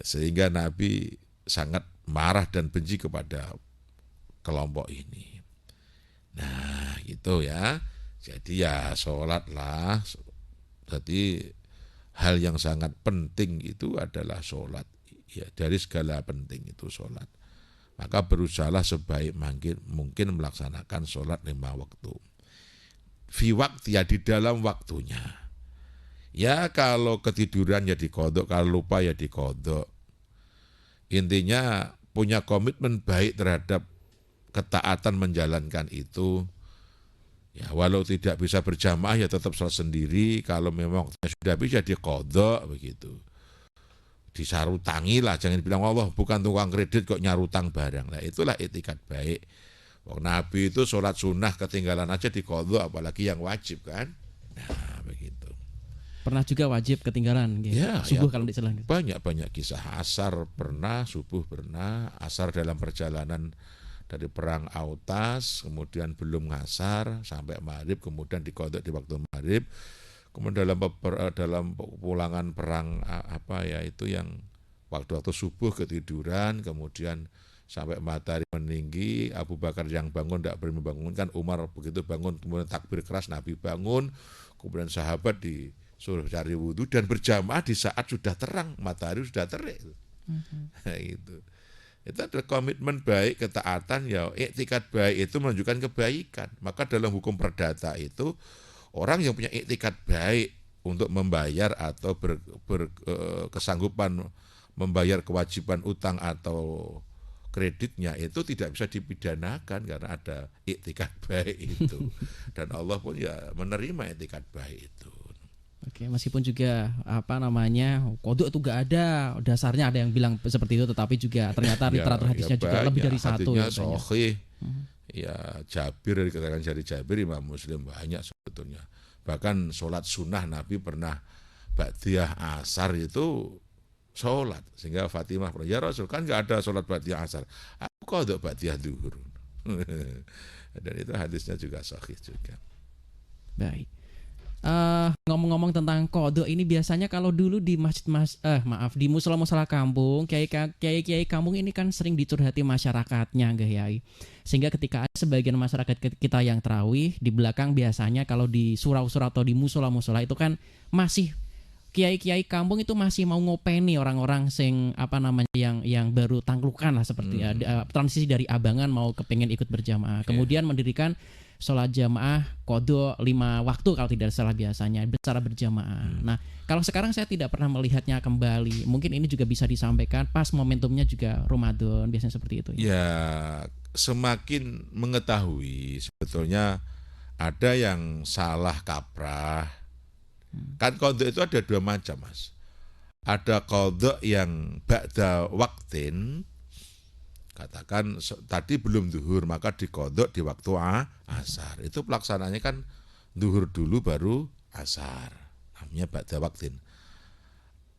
Sehingga Nabi sangat marah dan benci kepada kelompok ini. Nah, gitu ya. Jadi ya sholatlah. Jadi hal yang sangat penting itu adalah sholat. Ya, dari segala penting itu sholat. Maka berusahalah sebaik mungkin melaksanakan sholat 5 waktu. Fi waktu, ya di dalam waktunya. Ya kalau ketiduran ya dikodok, kalau lupa ya dikodok. Intinya punya komitmen baik terhadap ketaatan menjalankan itu. Ya walau tidak bisa berjamaah ya tetap sholat sendiri. Kalau memang sudah bisa dikodok begitu. Disarutangi lah, jangan bilang Allah bukan tukang kredit kok nyarutang barang. Nah itulah etikat baik. Nabi itu sholat sunnah ketinggalan aja dikodok, apalagi yang wajib kan. Nah begitu. Pernah juga wajib ketinggalan gitu. Ya, Subuh ya, kalau di Selang. Banyak kisah. Asar pernah, subuh pernah. Asar dalam perjalanan dari perang Autas, kemudian belum ngasar sampai maghrib, kemudian dikodok di waktu maghrib. Kemudian dalam pulangan perang itu yang waktu subuh ketiduran, kemudian sampai matahari meninggi, Abu Bakar yang bangun tidak berani membangunkan, Umar begitu bangun kemudian takbir keras, Nabi bangun, kemudian sahabat disuruh cari wudhu dan berjamaah di saat sudah terang, matahari sudah terik. Nah, itu adalah komitmen baik, ketaatan, ya iktikat baik itu menunjukkan kebaikan. Maka dalam hukum perdata itu orang yang punya iktikat baik untuk membayar atau kesanggupan membayar kewajiban utang atau kreditnya itu tidak bisa dipidanakan karena ada iktikat baik itu. Dan Allah pun ya menerima iktikat baik itu. Oke, meskipun juga kodok itu gak ada dasarnya, ada yang bilang seperti itu, tetapi juga ternyata literatur hadisnya juga lebih dari satu. Hadisnya sahih. Ya Jabir, dikatakan dari Jabir, Imam Muslim banyak sebetulnya. Bahkan sholat sunnah Nabi pernah ba'diyah asar itu sholat, sehingga Fatimah pernah, ya Rasul kan gak ada sholat ba'diyah asar, aku kodok ba'diyah duhur. Dan itu hadisnya juga sahih juga. Baik. Ngomong-ngomong tentang kodok ini, biasanya kalau dulu di di musola-musola kampung, kiai kampung ini kan sering dicurhati masyarakatnya, nggak Yai. Sehingga ketika ada sebagian masyarakat kita yang tarawih, di belakang biasanya kalau di surau-surau atau di musola-musola itu kan masih kiai-kiai kampung itu masih mau ngopeni orang-orang sing yang baru tangklukan lah, seperti transisi dari abangan mau kepengen ikut berjamaah. Kemudian mendirikan sholat jamaah kodok 5 waktu kalau tidak salah biasanya secara berjamaah. Nah, kalau sekarang saya tidak pernah melihatnya kembali. Mungkin ini juga bisa disampaikan pas momentumnya juga Ramadan, biasanya seperti itu. Ya, semakin mengetahui sebetulnya ada yang salah kaprah. Kan kodok itu ada 2 macam, Mas. Ada kodok yang ba'da waktin, katakan tadi belum duhur, maka dikodok di waktu asar. Itu pelaksanaannya kan duhur dulu baru asar, namanya ba'da waktin.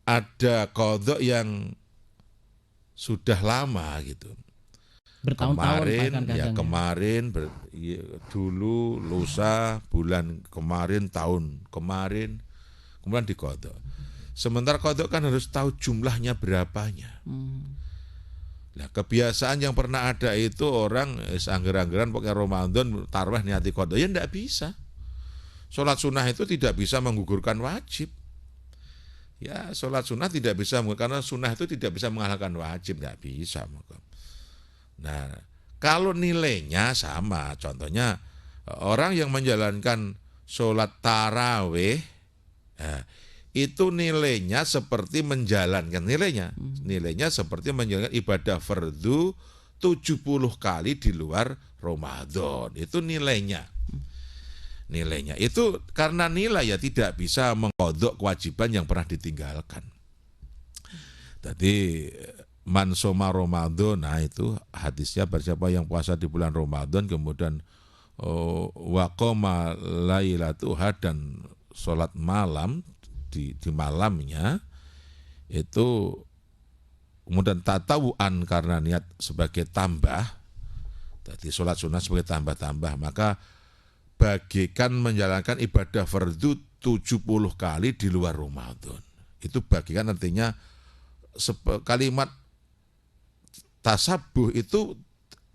Ada kodok yang sudah lama gitu, Bertahun-tahun kemarin dulu, lusa, bulan kemarin, tahun kemarin, kemudian dikodok. Sementara kodok kan harus tahu jumlahnya berapanya. Nah, kebiasaan yang pernah ada itu orang angger-anggeran pakai Ramadan tarawih niati kodok, ya enggak bisa. Sholat sunnah itu tidak bisa menggugurkan wajib. Ya, sholat sunnah tidak bisa, karena sunnah itu tidak bisa mengalahkan wajib, enggak bisa. Nah, kalau nilainya sama, contohnya orang yang menjalankan sholat tarawih, itu nilainya seperti menjalankan nilainya seperti menjalankan ibadah fardu 70 kali di luar Ramadan. Itu nilainya itu karena nilai ya tidak bisa mengkodok kewajiban yang pernah ditinggalkan. Tadi man soma Ramadan, nah itu hadisnya, siapa yang puasa di bulan Ramadan kemudian wa qoma lailatuha, dan sholat malam di malamnya itu, kemudian tatawuan karena niat sebagai tambah, tadi sholat sunnah sebagai tambah-tambah, maka bagikan menjalankan ibadah fardu 70 kali di luar Ramadan. Itu bagikan artinya kalimat tasabuh itu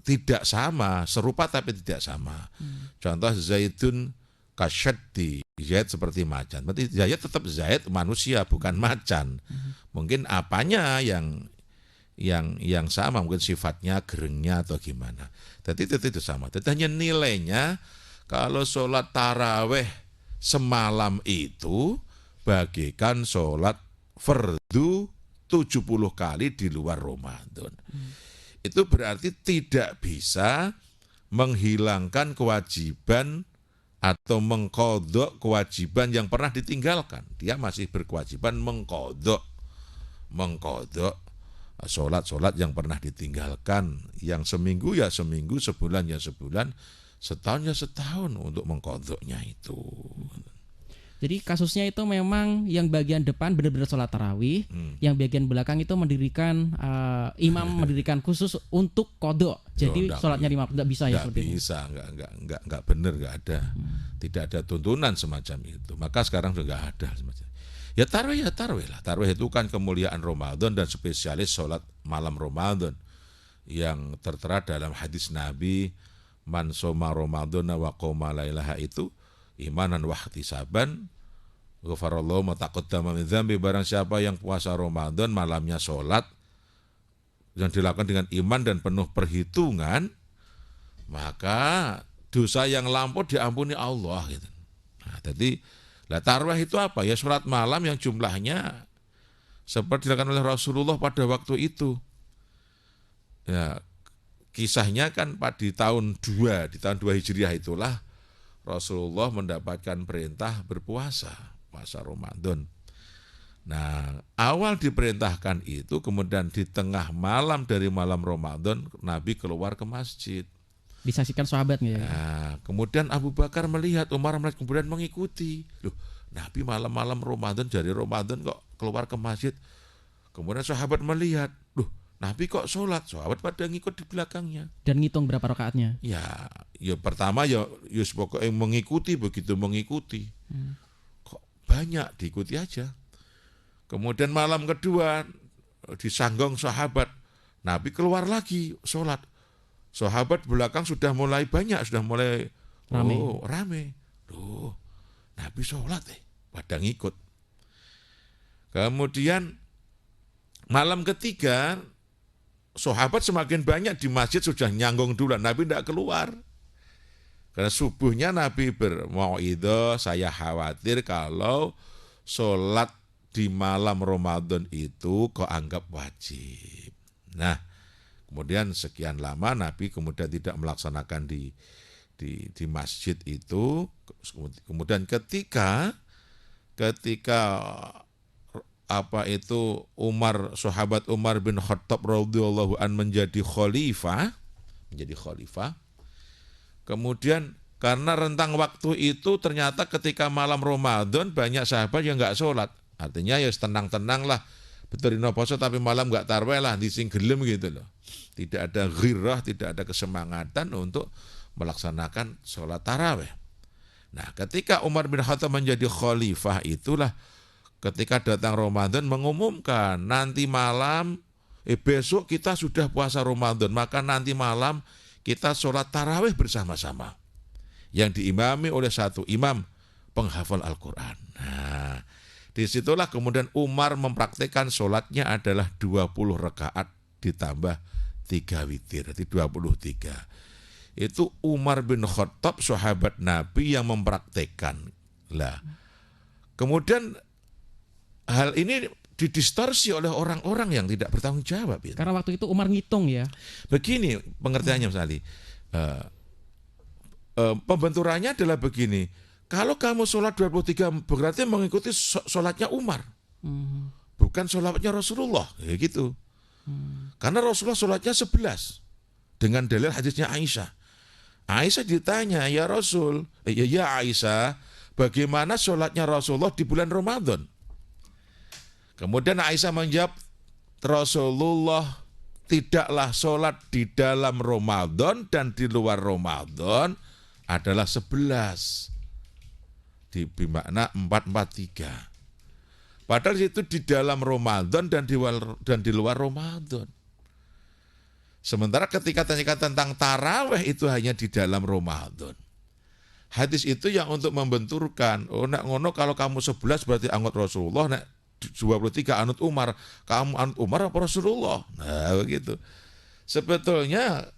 tidak sama, serupa tapi tidak sama. Contoh Zaidun kasyaddi, Zaid seperti macan. Berarti Zaid tetap Zaid, manusia bukan macan. Mungkin apanya yang sama, mungkin sifatnya, gerengnya atau gimana. Tapi itu sama. Tapi hanya nilainya, kalau sholat taraweh semalam itu bagikan sholat fardu 70 kali di luar Ramadan. Itu berarti tidak bisa menghilangkan kewajiban atau mengkodok kewajiban yang pernah ditinggalkan. Dia masih berkewajiban mengkodok sholat yang pernah ditinggalkan. Yang seminggu ya seminggu, sebulan ya sebulan, setahun ya setahun untuk mengkodoknya itu. Jadi kasusnya itu memang yang bagian depan benar-benar sholat tarawih, yang bagian belakang itu mendirikan imam mendirikan khusus untuk kodok. Jadi sholatnya 5 tidak bisa ya? Tidak bisa, enggak benar, enggak ada. Tidak ada tuntunan semacam itu. Maka sekarang juga ada semacam. Ya tarawih lah. Tarawih itu kan kemuliaan Ramadan dan spesialis sholat malam Ramadan yang tertera dalam hadis Nabi, man soma Ramadana wa qoma lailaha, itu imanan wa ihtisaban ghafarallahu ma taqaddama min dzambi. Barang siapa yang puasa Ramadan malamnya sholat yang dilakukan dengan iman dan penuh perhitungan, maka dosa yang lampau diampuni Allah gitu. Nah, jadi tarawih itu apa? Ya sholat malam yang jumlahnya seperti dilakukan oleh Rasulullah pada waktu itu. Ya, kisahnya kan di tahun 2 Hijriah itulah Rasulullah mendapatkan perintah puasa Ramadan. Nah, awal diperintahkan itu, kemudian di tengah malam dari malam Ramadan Nabi keluar ke masjid. Disaksikan sahabat nggak ya? Nah, kemudian Abu Bakar melihat, Umar melihat, kemudian mengikuti. Loh, Nabi malam-malam Ramadan, dari Ramadan kok keluar ke masjid. Kemudian sahabat melihat, loh, Nabi kok sholat, sahabat pada ngikut di belakangnya. Dan ngitung berapa rakaatnya? Ya pertama ya pokoknya mengikuti, begitu mengikuti. banyak, diikuti aja. Kemudian malam kedua disanggong sahabat, Nabi keluar lagi sholat. Sahabat belakang sudah mulai banyak, sudah mulai rame. Loh, Nabi sholat pada ngikut. Kemudian malam ketiga, sahabat semakin banyak di masjid sudah nyanggung duluan, Nabi tidak keluar. Karena subuhnya Nabi bermau'idhah, saya khawatir kalau sholat di malam Ramadan itu kok anggap wajib. Nah, kemudian sekian lama Nabi kemudian tidak melaksanakan di masjid itu. Kemudian ketika sahabat Umar bin Khattab radhiyallahu an menjadi khalifah. Kemudian karena rentang waktu itu ternyata ketika malam Ramadan banyak sahabat yang nggak sholat. Artinya ya tenang-tenang lah, betul dino poso tapi malam nggak tarawih lah, dising gelem gitu loh. Tidak ada ghirah, tidak ada kesemangatan untuk melaksanakan sholat tarawih. Nah, ketika Umar bin Khattab menjadi khalifah itulah ketika datang Ramadan mengumumkan nanti malam, besok kita sudah puasa Ramadan, maka nanti malam kita sholat tarawih bersama-sama yang diimami oleh satu imam penghafal Al-Quran. Nah, disitulah kemudian Umar mempraktikkan sholatnya adalah 20 rakaat ditambah 3 witir, jadi 23. Itu Umar bin Khattab sahabat Nabi yang mempraktikkan. Lah, kemudian hal ini didistorsi oleh orang-orang yang tidak bertanggung jawab. Ya. Karena waktu itu Umar ngitung ya. Begini pengertiannya Mas Ali. Pembenturannya adalah begini. Kalau kamu sholat 23 berarti mengikuti sholatnya Umar. Bukan sholatnya Rasulullah. Ya gitu. Karena Rasulullah sholatnya 11. Dengan dalil hadisnya Aisyah. Aisyah ditanya, ya Rasul, ya Aisyah, bagaimana sholatnya Rasulullah di bulan Ramadan? Kemudian Aisyah menjawab, Rasulullah tidaklah sholat di dalam Ramadan dan di luar Ramadan adalah 11. Di makna 443. Padahal itu di dalam Ramadan dan di luar Ramadan. Sementara ketika tanya tentang tarawih itu hanya di dalam Ramadan. Hadis itu yang untuk membenturkan, nak ngono kalau kamu 11 berarti anut Rasulullah, nak 23 anut Umar, kamu anut Umar apa Rasulullah? Nah begitu. Sebetulnya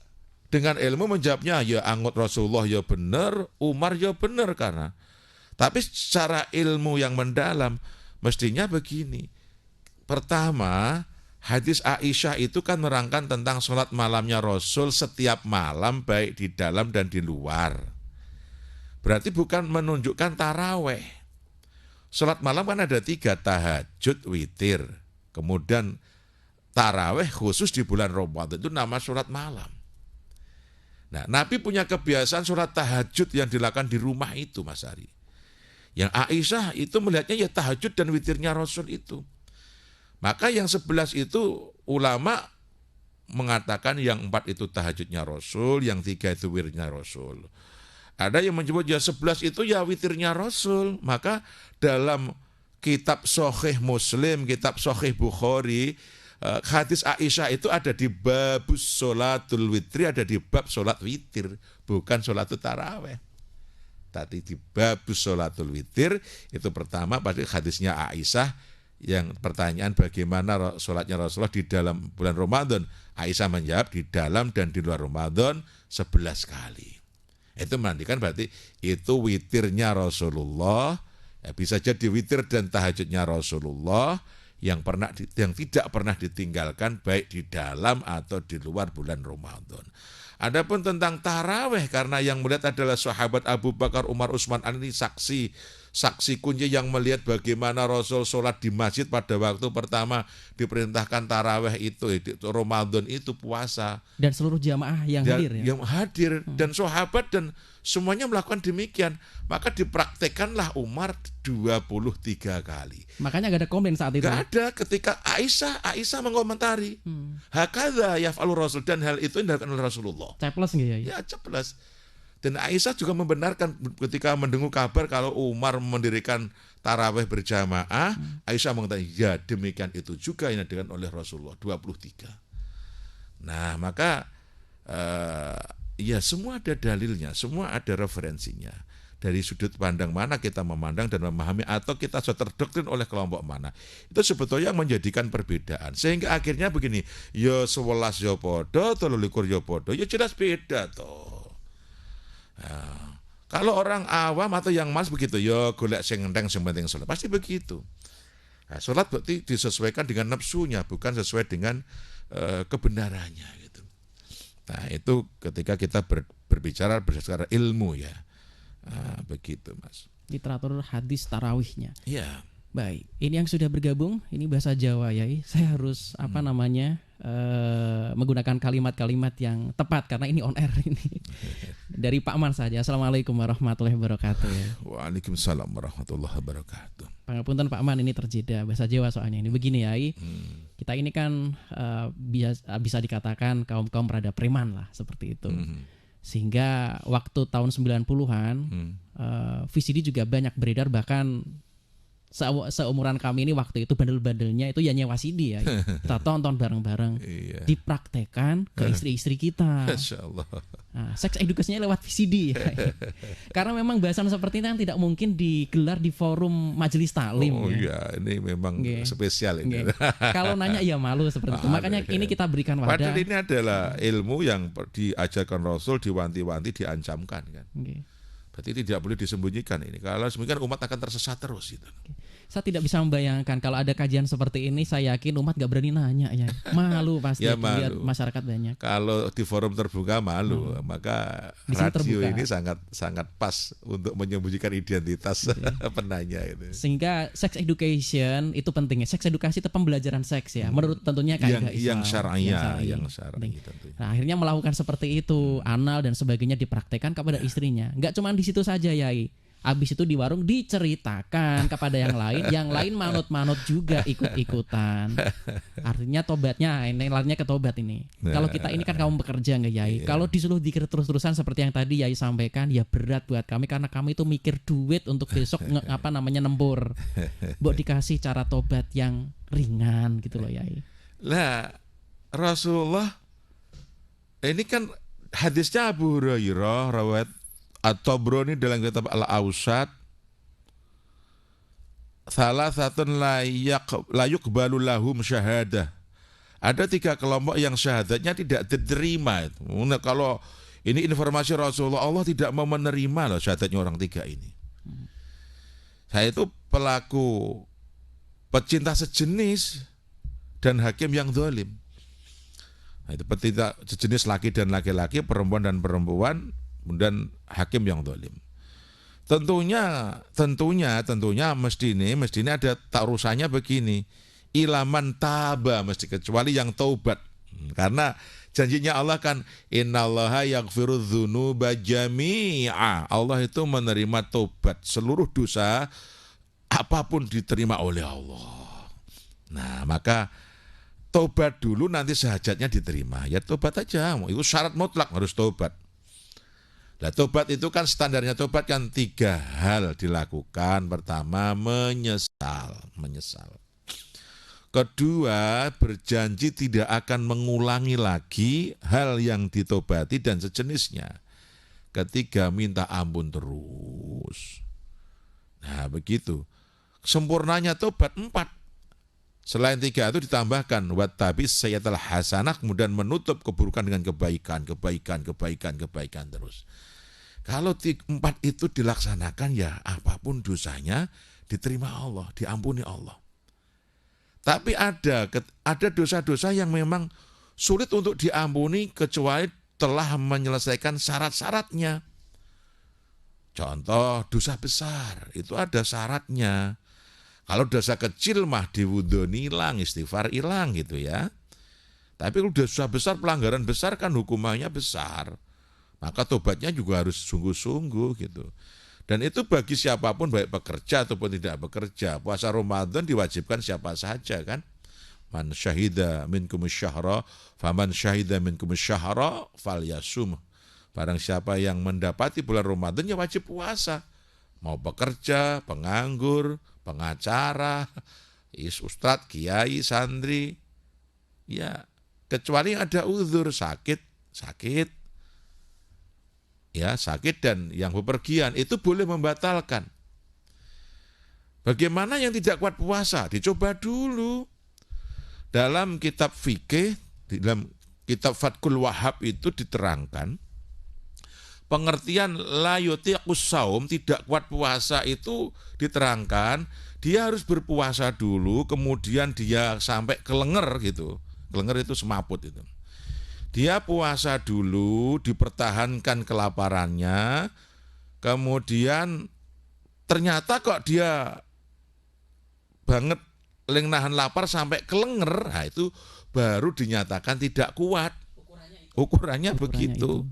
dengan ilmu menjawabnya ya anut Rasulullah ya benar, Umar ya benar karena. Tapi secara ilmu yang mendalam mestinya begini. Pertama, hadis Aisyah itu kan menerangkan tentang sholat malamnya Rasul setiap malam baik di dalam dan di luar. Berarti bukan menunjukkan taraweh. Sholat malam kan ada 3, tahajud, witir. Kemudian taraweh khusus di bulan Ramadan itu nama sholat malam. Nah, Nabi punya kebiasaan sholat tahajud yang dilakukan di rumah itu, Mas Ari. Yang Aisyah itu melihatnya ya tahajud dan witirnya Rasul itu. Maka yang 11 itu ulama mengatakan yang 4 itu tahajudnya Rasul, yang 3 itu witirnya Rasul. Ada yang menyebut ya 11 itu ya witirnya Rasul. Maka dalam kitab Sahih Muslim, kitab Sahih Bukhari, hadis Aisyah itu ada di babus sholatul witri, ada di bab sholat witir, bukan sholatul taraweh. Tadi di babus sholatul witir itu pertama pada hadisnya Aisyah yang pertanyaan bagaimana sholatnya Rasulullah di dalam bulan Ramadan. Aisyah menjawab di dalam dan di luar Ramadan 11 kali. Itu menandakan berarti itu witirnya Rasulullah, ya, bisa jadi witir dan tahajudnya Rasulullah yang tidak pernah ditinggalkan baik di dalam atau di luar bulan Ramadan. Adapun tentang taraweh, karena yang melihat adalah sahabat Abu Bakar, Umar, Utsman, ini saksi kunci yang melihat bagaimana Rasul sholat di masjid pada waktu pertama diperintahkan taraweh itu Ramadan itu puasa. Dan seluruh jamaah yang hadir ya? Yang hadir dan sahabat dan semuanya melakukan demikian. Maka dipraktekanlah Umar 23 kali. Makanya gak ada komen saat itu? Gak ada. Ketika Aisyah mengomentari hakadha yaf'alu Rasul, dan hal itu dilakukan oleh Rasulullah. Ceplos nggak ya? Ya ceplos. Dan Aisyah juga membenarkan ketika mendengar kabar kalau Umar mendirikan tarawih berjamaah, Aisyah mengatakan, ya demikian itu juga yang dilakukan oleh Rasulullah 23. Nah maka ya semua ada dalilnya, semua ada referensinya. Dari sudut pandang mana kita memandang dan memahami, atau kita sudah terdoktrin oleh kelompok mana, itu sebetulnya menjadikan perbedaan. Sehingga akhirnya begini, ya 11 ya podo, 23 ya podo, ya jelas beda toh. Nah, kalau orang awam atau yang mas begitu, ya golek sing enteng sing penting sholat, pasti begitu. Nah, sholat berarti disesuaikan dengan nafsunya, bukan sesuai dengan kebenarannya gitu. Nah itu ketika kita berbicara berdasarkan ilmu ya. Nah, begitu mas. Literatur hadis tarawihnya. Iya. Baik, ini yang sudah bergabung, ini bahasa Jawa ya. Saya harus menggunakan kalimat-kalimat yang tepat karena ini on air ini. Dari Pak Man saja. Assalamualaikum warahmatullahi wabarakatuh. Waalaikumsalam warahmatullahi wabarakatuh. Pangapunten Pak Man, ini terjeda bahasa Jawa soalnya ini. Begini ya, kita ini kan bisa dikatakan kaum-kaum rada preman lah seperti itu. Sehingga waktu tahun 90-an VCD juga banyak beredar, bahkan seumuran kami ini waktu itu bandel-bandelnya itu ya nyewa CD ya. Kita tonton bareng-bareng, dipraktekkan ke istri-istri kita. Masya Allah. Nah, seks edukasinya lewat VCD ya. Karena memang bahasan seperti ini kan tidak mungkin digelar di forum majelis taklim. Oh iya, ini memang spesial ini. Kalau nanya ya malu seperti itu. Makanya ini kita berikan wadah. Padahal ini adalah ilmu yang diajarkan Rasul, diwanti-wanti, diancamkan kan. Berarti tidak boleh disembunyikan ini. Kalau disembunyikan umat akan tersesat terus gitu. Saya tidak bisa membayangkan kalau ada kajian seperti ini, saya yakin umat gak berani nanya ya. Malu pasti Ya, lihat malu. masyarakat banyak. Kalau di forum terbuka malu, maka Di sini radio terbuka. ini sangat pas untuk menyembunyikan identitas penanya itu. Sehingga sex education itu pentingnya. Sex edukasi itu pembelajaran seks ya. Menurut tentunya kaidah Yang Islam. yang syar'i tentunya. Nah, akhirnya melakukan seperti itu, anal dan sebagainya dipraktekkan kepada istrinya. Enggak cuma di situ saja, Yai. Habis itu di warung diceritakan kepada yang lain manut-manut juga ikut-ikutan. Artinya tobatnya, ini larinya ke tobat ini. Kalau kita ini kan kaum bekerja nggak Yai. Kalau disuruh dikir terus-terusan seperti yang tadi Yai sampaikan, ya berat buat kami karena kami itu mikir duit untuk besok nembur. Mbok dikasih cara tobat yang ringan gitu loh Yai. Lah Rasulullah ini kan hadisnya Abu Hurairah rawat At-Tabrani dalam kitab Al-Awsat, salasatun la yuqbalu lahum syahadah. Ada 3 kelompok yang syahadatnya tidak diterima. Nah, kalau ini informasi Rasulullah, Allah tidak mau menerima loh syahadatnya orang 3 ini. Saya itu pelaku pecinta sejenis dan hakim yang zalim. Nah, itu pecinta sejenis laki dan laki-laki, perempuan dan perempuan, dan hakim yang zalim. Tentunya mesti ini ada tarusannya begini. Ilaman taba, mesti kecuali yang taubat. Karena janjinya Allah kan innallaha yaghfiru dzunuba jami'a. Allah itu menerima taubat, seluruh dosa apapun diterima oleh Allah. Nah, maka taubat dulu nanti sehajatnya diterima. Ya taubat aja, itu syarat mutlak harus taubat. Nah, tobat itu kan standarnya tobat kan 3 hal dilakukan. Pertama, menyesal. Kedua, berjanji tidak akan mengulangi lagi hal yang ditobati dan sejenisnya. Ketiga, minta ampun terus. Nah, begitu. Sempurnanya tobat 4. Selain 3 itu ditambahkan wattabi sayyatal hasanah, kemudian menutup keburukan dengan kebaikan terus. Kalau 4 itu dilaksanakan, ya apapun dosanya diterima Allah, diampuni Allah. Tapi ada dosa-dosa yang memang sulit untuk diampuni kecuali telah menyelesaikan syarat-syaratnya. Contoh dosa besar itu ada syaratnya. Kalau dosa kecil mah diwudoni hilang, istighfar hilang gitu ya. Tapi kalau dosa besar, pelanggaran besar kan hukumannya besar. Maka tobatnya juga harus sungguh-sungguh gitu. Dan itu bagi siapapun, baik bekerja ataupun tidak bekerja. Puasa Ramadan diwajibkan siapa saja kan. Man syahida minkum syahra, faman syahida minkum syahra falyasum. Barang siapa yang mendapati bulan Ramadan ya wajib puasa. Mau pekerja, penganggur, pengacara, ustadz, kiai, santri. Ya, kecuali ada uzur, sakit. Ya, sakit dan yang bepergian itu boleh membatalkan. Bagaimana yang tidak kuat puasa? Dicoba dulu. Dalam kitab fikih, dalam kitab Fathul Wahhab itu diterangkan, pengertian la yutiqus saum, tidak kuat puasa itu diterangkan, dia harus berpuasa dulu, kemudian dia sampai kelenger gitu. Kelenger itu semaput itu. Dia puasa dulu, dipertahankan kelaparannya, kemudian ternyata kok dia banget nahan lapar sampai kelenger, nah itu baru dinyatakan tidak kuat. Ukurannya begitu.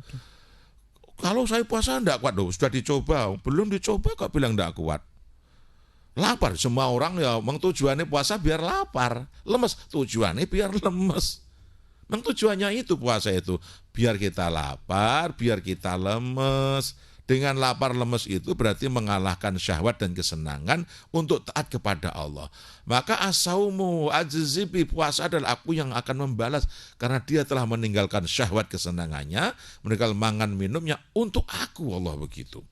Kalau saya puasa enggak kuat, sudah dicoba, belum dicoba kok bilang enggak kuat. Lapar, semua orang ya tujuannya puasa biar lapar, lemes tujuannya biar lemes. Tujuannya itu puasa itu, biar kita lapar, biar kita lemes. Dengan lapar lemes itu berarti mengalahkan syahwat dan kesenangan untuk taat kepada Allah. Maka as-saumu ajzibi, puasa adalah aku yang akan membalas karena dia telah meninggalkan syahwat kesenangannya, meninggalkan mangan minumnya untuk aku, Allah begitu.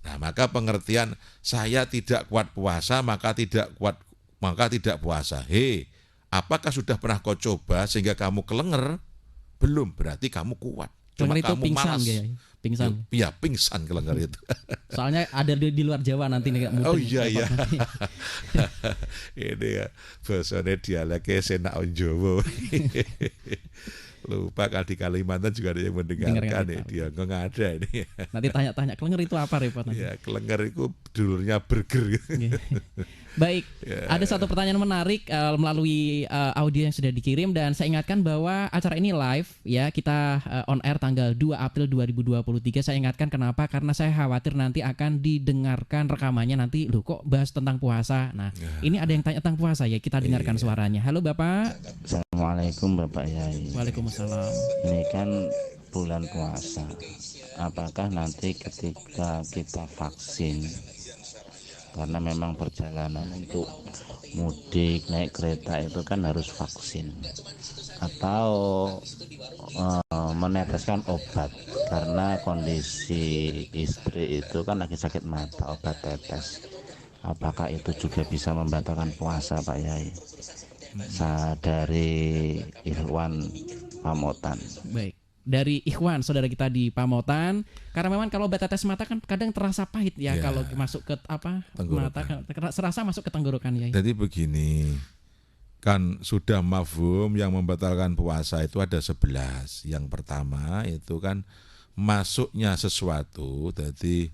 Nah, maka pengertian saya tidak kuat puasa maka tidak puasa. Hei, apakah sudah pernah kau coba sehingga kamu kelenger? Belum, berarti kamu kuat. Cuma itu kamu pingsan malas. Pingsan. Iya, pingsan kelenger itu. Soalnya ada di luar Jawa nanti nih. Oh iya. Ini ya, bahasanya dialeknya senak Jawa. Lupa kan di Kalimantan juga ada yang mendengarkan ya. Dia nggak ada ini. Nanti tanya-tanya kelenger itu apa repotnya? Ya, kelenger itu dulurnya burger. Baik, ada satu pertanyaan menarik melalui audio yang sudah dikirim dan saya ingatkan bahwa acara ini live ya, kita on air tanggal 2 April 2023. Saya ingatkan kenapa? Karena saya khawatir nanti akan didengarkan rekamannya nanti, loh kok bahas tentang puasa. Nah, ini ada yang tanya tentang puasa ya, kita dengarkan suaranya. Halo Bapak. Assalamualaikum Bapak Yai. Waalaikumsalam. Ini kan bulan puasa. Apakah nanti ketika kita vaksin, karena memang perjalanan untuk mudik naik kereta itu kan harus vaksin, atau meneteskan obat karena kondisi istri itu kan lagi sakit mata, obat tetes, apakah itu juga bisa membatalkan puasa Pak Yai? Dari Ikhwan Pamotan. Baik, dari Ikhwan, saudara kita di Pamotan. Karena memang kalau obat tetes mata kan kadang terasa pahit ya, kalau masuk ke mata, serasa masuk ke tenggorokan ya. Jadi begini, kan sudah mafhum yang membatalkan puasa itu ada 11. Yang pertama itu kan masuknya sesuatu, jadi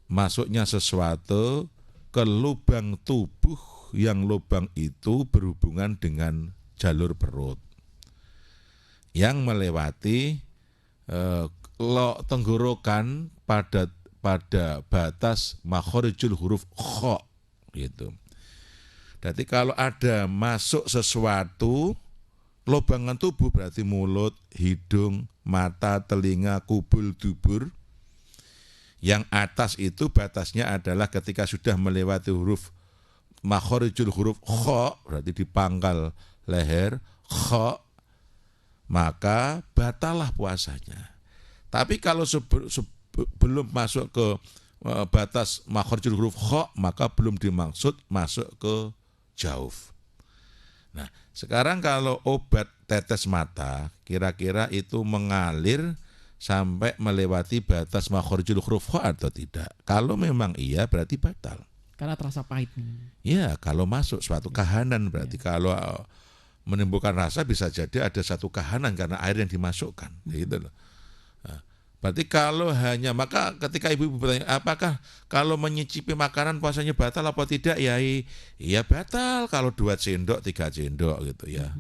masuknya sesuatu ke lubang tubuh yang lubang itu berhubungan dengan jalur perut yang melewati tenggorokan pada batas makhorijul huruf kha gitu. Jadi kalau ada masuk sesuatu lubangan tubuh berarti mulut, hidung, mata, telinga, kubul, dubur. Yang atas itu batasnya adalah ketika sudah melewati huruf makhorijul huruf kha, berarti di pangkal leher kha, maka batalah puasanya. Tapi kalau belum masuk ke batas makhorijul huruf kha, maka belum dimaksud masuk ke jauf. Nah, sekarang kalau obat tetes mata kira-kira itu mengalir sampai melewati batas makhorijul huruf kha atau tidak? Kalau memang iya berarti batal. Karena terasa pahit. Ya, kalau masuk suatu kahanan berarti kalau menimbulkan rasa bisa jadi ada satu kahanan karena air yang dimasukkan, gitu loh. Nah, berarti kalau hanya, maka ketika ibu-ibu bertanya, apakah kalau menyicipi makanan puasanya batal apa tidak? Ya, iya batal kalau 2 sendok, 3 sendok gitu ya.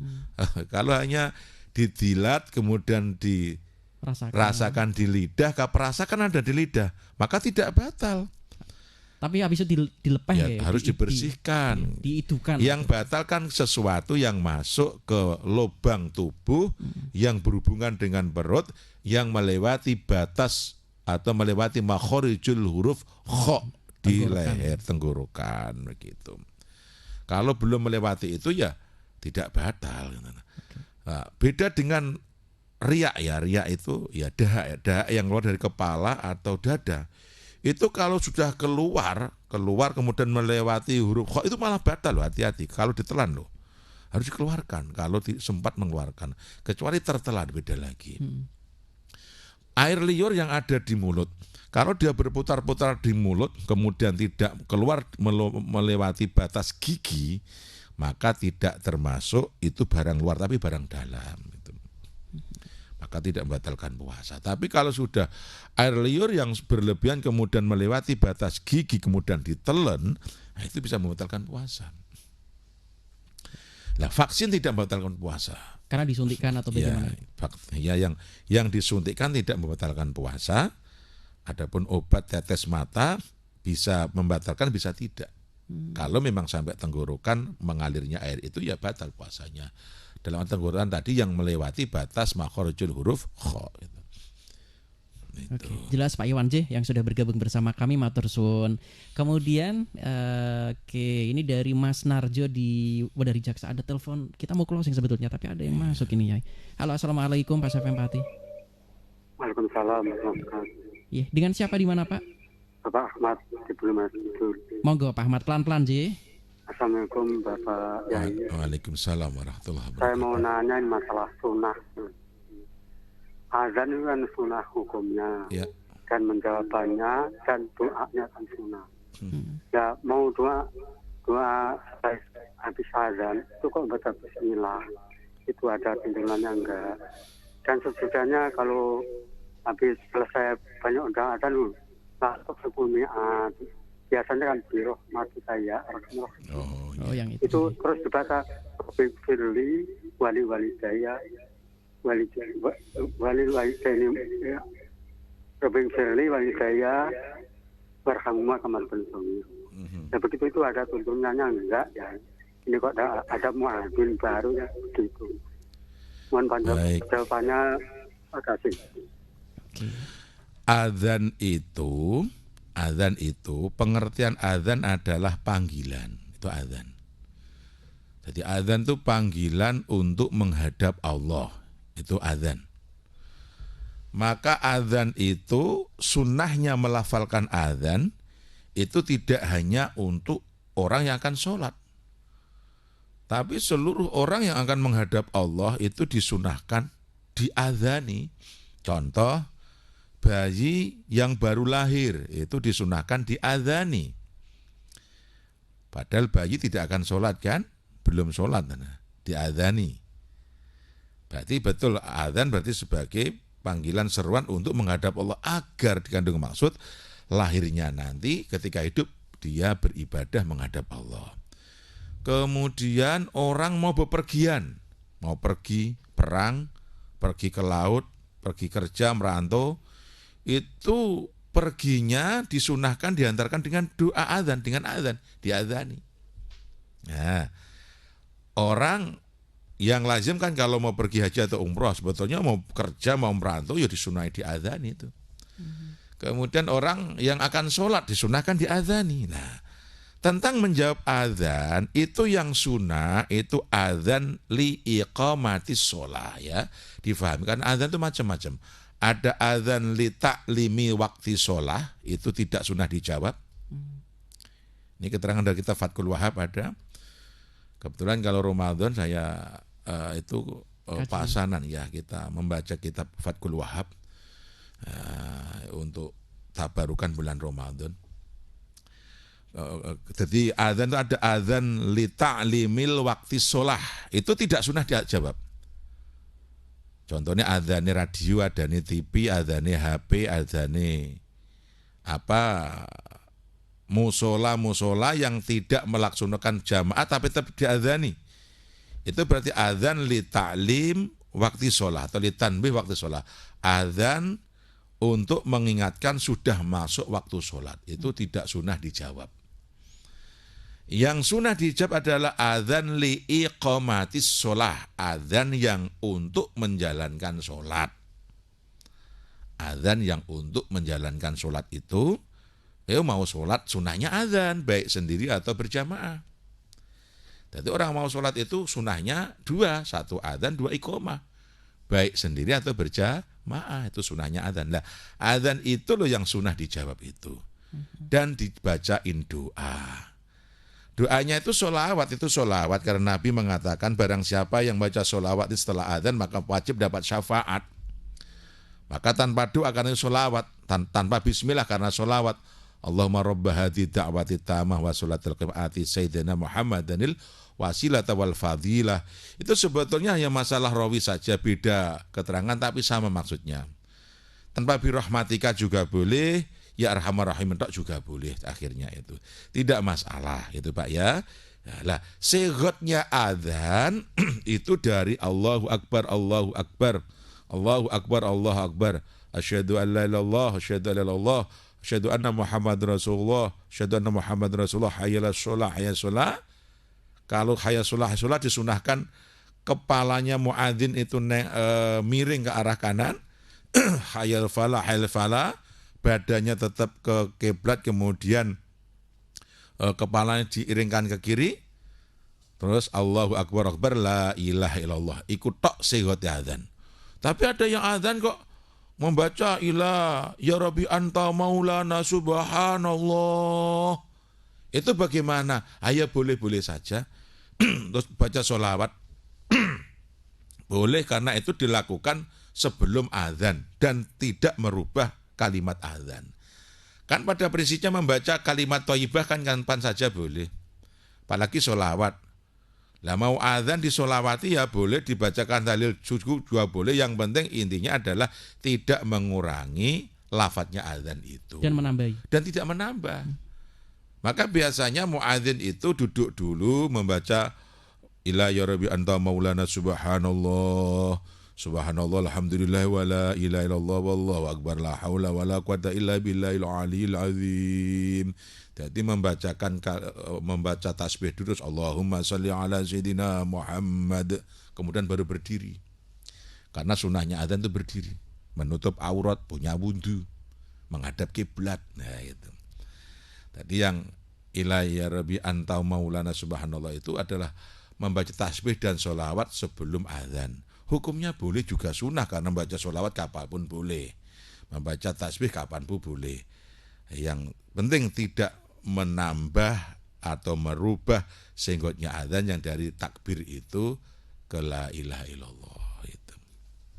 Kalau hanya didilat kemudian dirasakan di lidah, perasa kan ada di lidah, maka tidak batal. Tapi habis itu dilepeh Ya, harus dibersihkan. Diidukan. Yang batal kan sesuatu yang masuk ke lubang tubuh yang berhubungan dengan perut yang melewati batas atau melewati makhorijul huruf kho di leher tenggorokan begitu. Kalau belum melewati itu ya tidak batal. Nah, beda dengan riak ya, riak itu ya dahak yang keluar dari kepala atau dada. Itu kalau sudah keluar kemudian melewati huruf kho itu malah batal loh, hati-hati. Kalau ditelan loh, harus dikeluarkan. Kalau sempat mengeluarkan, kecuali tertelan beda lagi. Air liur yang ada di mulut, kalau dia berputar-putar di mulut kemudian tidak keluar melewati batas gigi, maka tidak termasuk itu barang luar tapi barang dalam. Maka tidak membatalkan puasa. Tapi kalau sudah air liur yang berlebihan kemudian melewati batas gigi kemudian ditelan, nah itu bisa membatalkan puasa. Nah, vaksin tidak membatalkan puasa. Karena disuntikkan atau bagaimana? Ya, yang disuntikkan tidak membatalkan puasa. Adapun obat tetes mata bisa membatalkan, bisa tidak. Kalau memang sampai tenggorokan mengalirnya air itu ya batal puasanya. Dalam tenggorokan tadi yang melewati batas makhorijul huruf kho. Oke, jelas Pak Iwan J yang sudah bergabung bersama kami, matur suwun. Kemudian ini dari Mas Narjo dari Jaksa, ada telepon. Kita mau closing sebetulnya tapi ada yang masuk ini ya. Halo, assalamualaikum Pak Syafem Pati. Waalaikumsalam. Iya, dengan siapa di mana Pak? Bapak Ahmad di Bulumas Kidul. Monggo Pak Ahmad, pelan-pelan J. Assalamualaikum Bapak Yai. Waalaikumsalam warahmatullahi wabarakatuh. Saya mau nanya masalah sunnah. Azan itu kan sunnah hukumnya. Ya. Dan menjawabannya dan doanya kan sunnah. Ya mau doa habis azan itu kok baca bismillah. Itu ada tuntunannya enggak? Dan sesudahnya kalau habis selesai banyak doa azan langsung 10 mi'at. Biasanya kan biro mati saya Oh, yang itu. Itu terus dibaca Firli wali daya wali daya Robin Firli wali daya berhamma kamar pensumi. Nah begitu itu ada tuntunannya enggak ya? Ini kok ada muadzin baru ya begitu. Mohon panjang jawabannya. Terima kasih. Adzan itu pengertian adzan adalah panggilan. Itu adzan. Jadi adzan itu panggilan untuk menghadap Allah. Itu adzan. Maka adzan itu sunnahnya melafalkan adzan itu tidak hanya untuk orang yang akan sholat. Tapi seluruh orang yang akan menghadap Allah itu disunahkan diadzani. Contoh, bayi yang baru lahir itu disunahkan diadzani. Padahal bayi tidak akan sholat kan? Belum sholat, diadzani. Berarti betul adzan berarti sebagai panggilan seruan untuk menghadap Allah agar dikandung maksud lahirnya nanti ketika hidup dia beribadah menghadap Allah. Kemudian orang mau bepergian, mau pergi perang, pergi ke laut, pergi kerja, merantau, itu perginya disunahkan diantarkan dengan doa adzan, dengan adzan, diadzani. Nah, orang yang lazim kan kalau mau pergi haji atau umroh sebetulnya mau kerja mau merantau ya disunai diadzani itu. Kemudian orang yang akan sholat disunahkan diadzani. Nah, tentang menjawab adzan itu yang sunnah itu adzan li iqamatis sholah ya. Difahamkan adzan itu macam-macam. Ada adzan li ta'limi waktu sholah itu tidak sunnah dijawab. Ini keterangan dari kitab Fathul Wahhab ada. Kebetulan kalau Ramadan saya pasanan ya kita membaca kitab Fathul Wahhab untuk tabarukan bulan Ramadan. Jadi adzan itu ada adzan li ta'limil waktu sholah itu tidak sunnah dijawab. Contohnya adzane radio, adzane TV, adzane HP, adzane musola yang tidak melaksanakan jamaah tapi tetap diadzani. Itu berarti adzan li ta'lim waktu sholat atau li tanbih waktu sholat. Adzan untuk mengingatkan sudah masuk waktu sholat. Itu tidak sunnah dijawab. Yang sunnah dijawab adalah adzan li iqamatis sholah. Adzan yang untuk menjalankan sholat. Adzan yang untuk menjalankan sholat itu, mau sholat sunnahnya adzan, baik sendiri atau berjamaah. Jadi orang mau sholat itu sunnahnya dua, satu adzan, dua iqamah. Baik sendiri atau berjamaah, itu sunnahnya adzan. Nah, adzan itu loh yang sunnah dijawab itu. Dan dibacain doa. Doanya itu sholawat karena Nabi mengatakan barang siapa yang baca sholawat setelah adzan maka wajib dapat syafaat. Maka tanpa doa karena sholawat, tanpa bismillah karena sholawat. Allahumma rabba hadhi da'wati tamah wa sholatil qim'ati sayyidina Muhammadanil wasilata wal fadilah. Itu sebetulnya hanya masalah rawi saja, beda keterangan tapi sama maksudnya. Tanpa birahmatika juga boleh, ya arhamar rahim juga boleh akhirnya itu. Tidak masalah itu Pak ya. Lah, sigotnya adzan itu dari Allahu Akbar, Allahu Akbar. Allahu Akbar, Allahu Akbar. Asyhadu an la ilaha illallah, asyhadu an la ilaha illallah. Asyhadu anna Muhammad Rasulullah, asyhadu anna Muhammad Rasulullah, hayya shalah, hayya shalah. Kalau hayya shalah, hayya shalah disunahkan kepalanya muadzin itu miring ke arah kanan. Hayya falah, hayya falah, badannya tetap ke kiblat, kemudian kepalanya diiringkan ke kiri. Terus Allahu Akbar, Akbar, la ilaha illallah. Ikut tok sigot adzan. Tapi ada yang adzan kok membaca ilah ya Rabbi anta maulana subhanallah. Itu bagaimana? Ayo boleh-boleh saja. Terus baca sholawat. Boleh karena itu dilakukan sebelum adzan dan tidak merubah kalimat adzan. Kan pada prinsipnya membaca kalimat thayyibah kan kapan saja boleh. Apalagi sholawat. Lah mau adzan disolawati ya boleh, dibacakan tahlil juga boleh. Yang penting intinya adalah tidak mengurangi lafadznya adzan itu. Dan menambahi. Dan tidak menambah. Maka biasanya muadzin itu duduk dulu membaca ila ya Rabbi anta maulana subhanallah. Subhanallah alhamdulillah wa la ilaha illallah wallahu akbar la haula wa la quwata illa billahil aliyil azim. Jadi membaca tasbih dulu, Allahumma sholli ala sayyidina Muhammad, kemudian baru berdiri. Karena sunahnya adzan itu berdiri, menutup aurat, punya wudu, menghadap kiblat. Nah itu. Tadi yang ilahi ya Rabbi anta maulana subhanallah itu adalah membaca tasbih dan sholawat sebelum adzan. Hukumnya boleh juga sunnah karena membaca sholawat kapanpun boleh, membaca tasbih kapanpun boleh. Yang penting tidak menambah atau merubah senggotnya adzan yang dari takbir itu ke la ilaha illallah itu.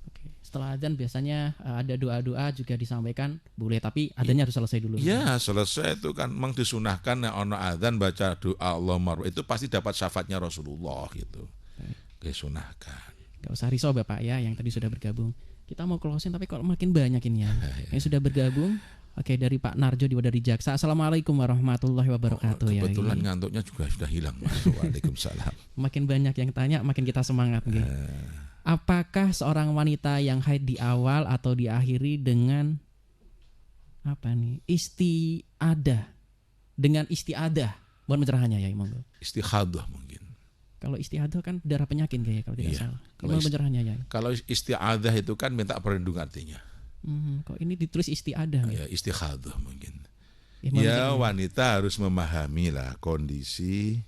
Oke. Setelah adzan biasanya ada doa-doa juga disampaikan, boleh, tapi adzannya harus selesai dulu. Ya selesai itu kan memang disunahkan ono adzan baca doa Allahumma itu pasti dapat syafaatnya Rasulullah gitu. Disunahkan. Gak usah risau Bapak ya yang tadi sudah bergabung. Kita mau closing tapi kalau makin banyak ini ya yang sudah bergabung. Oke, dari Pak Narjo dari Jaksa. Assalamualaikum warahmatullahi wabarakatuh. Kebetulan ngantuknya juga sudah hilang. Waalaikumsalam. Makin banyak yang tanya, makin kita semangat. Apakah seorang wanita yang haid di awal atau diakhiri dengan istiadah? Dengan istiadah. Mohon pencerahannya ya, monggo. Istihadah mungkin. Kalau istiadah kan darah penyakit kayaknya kalau tidak salah. Mohon pencerahannya ya. Kalau istiadah itu kan minta perlindungan artinya. Kok ini ditulis istiadah? Ya istihadah mungkin. Ya wanita harus memahami lah kondisi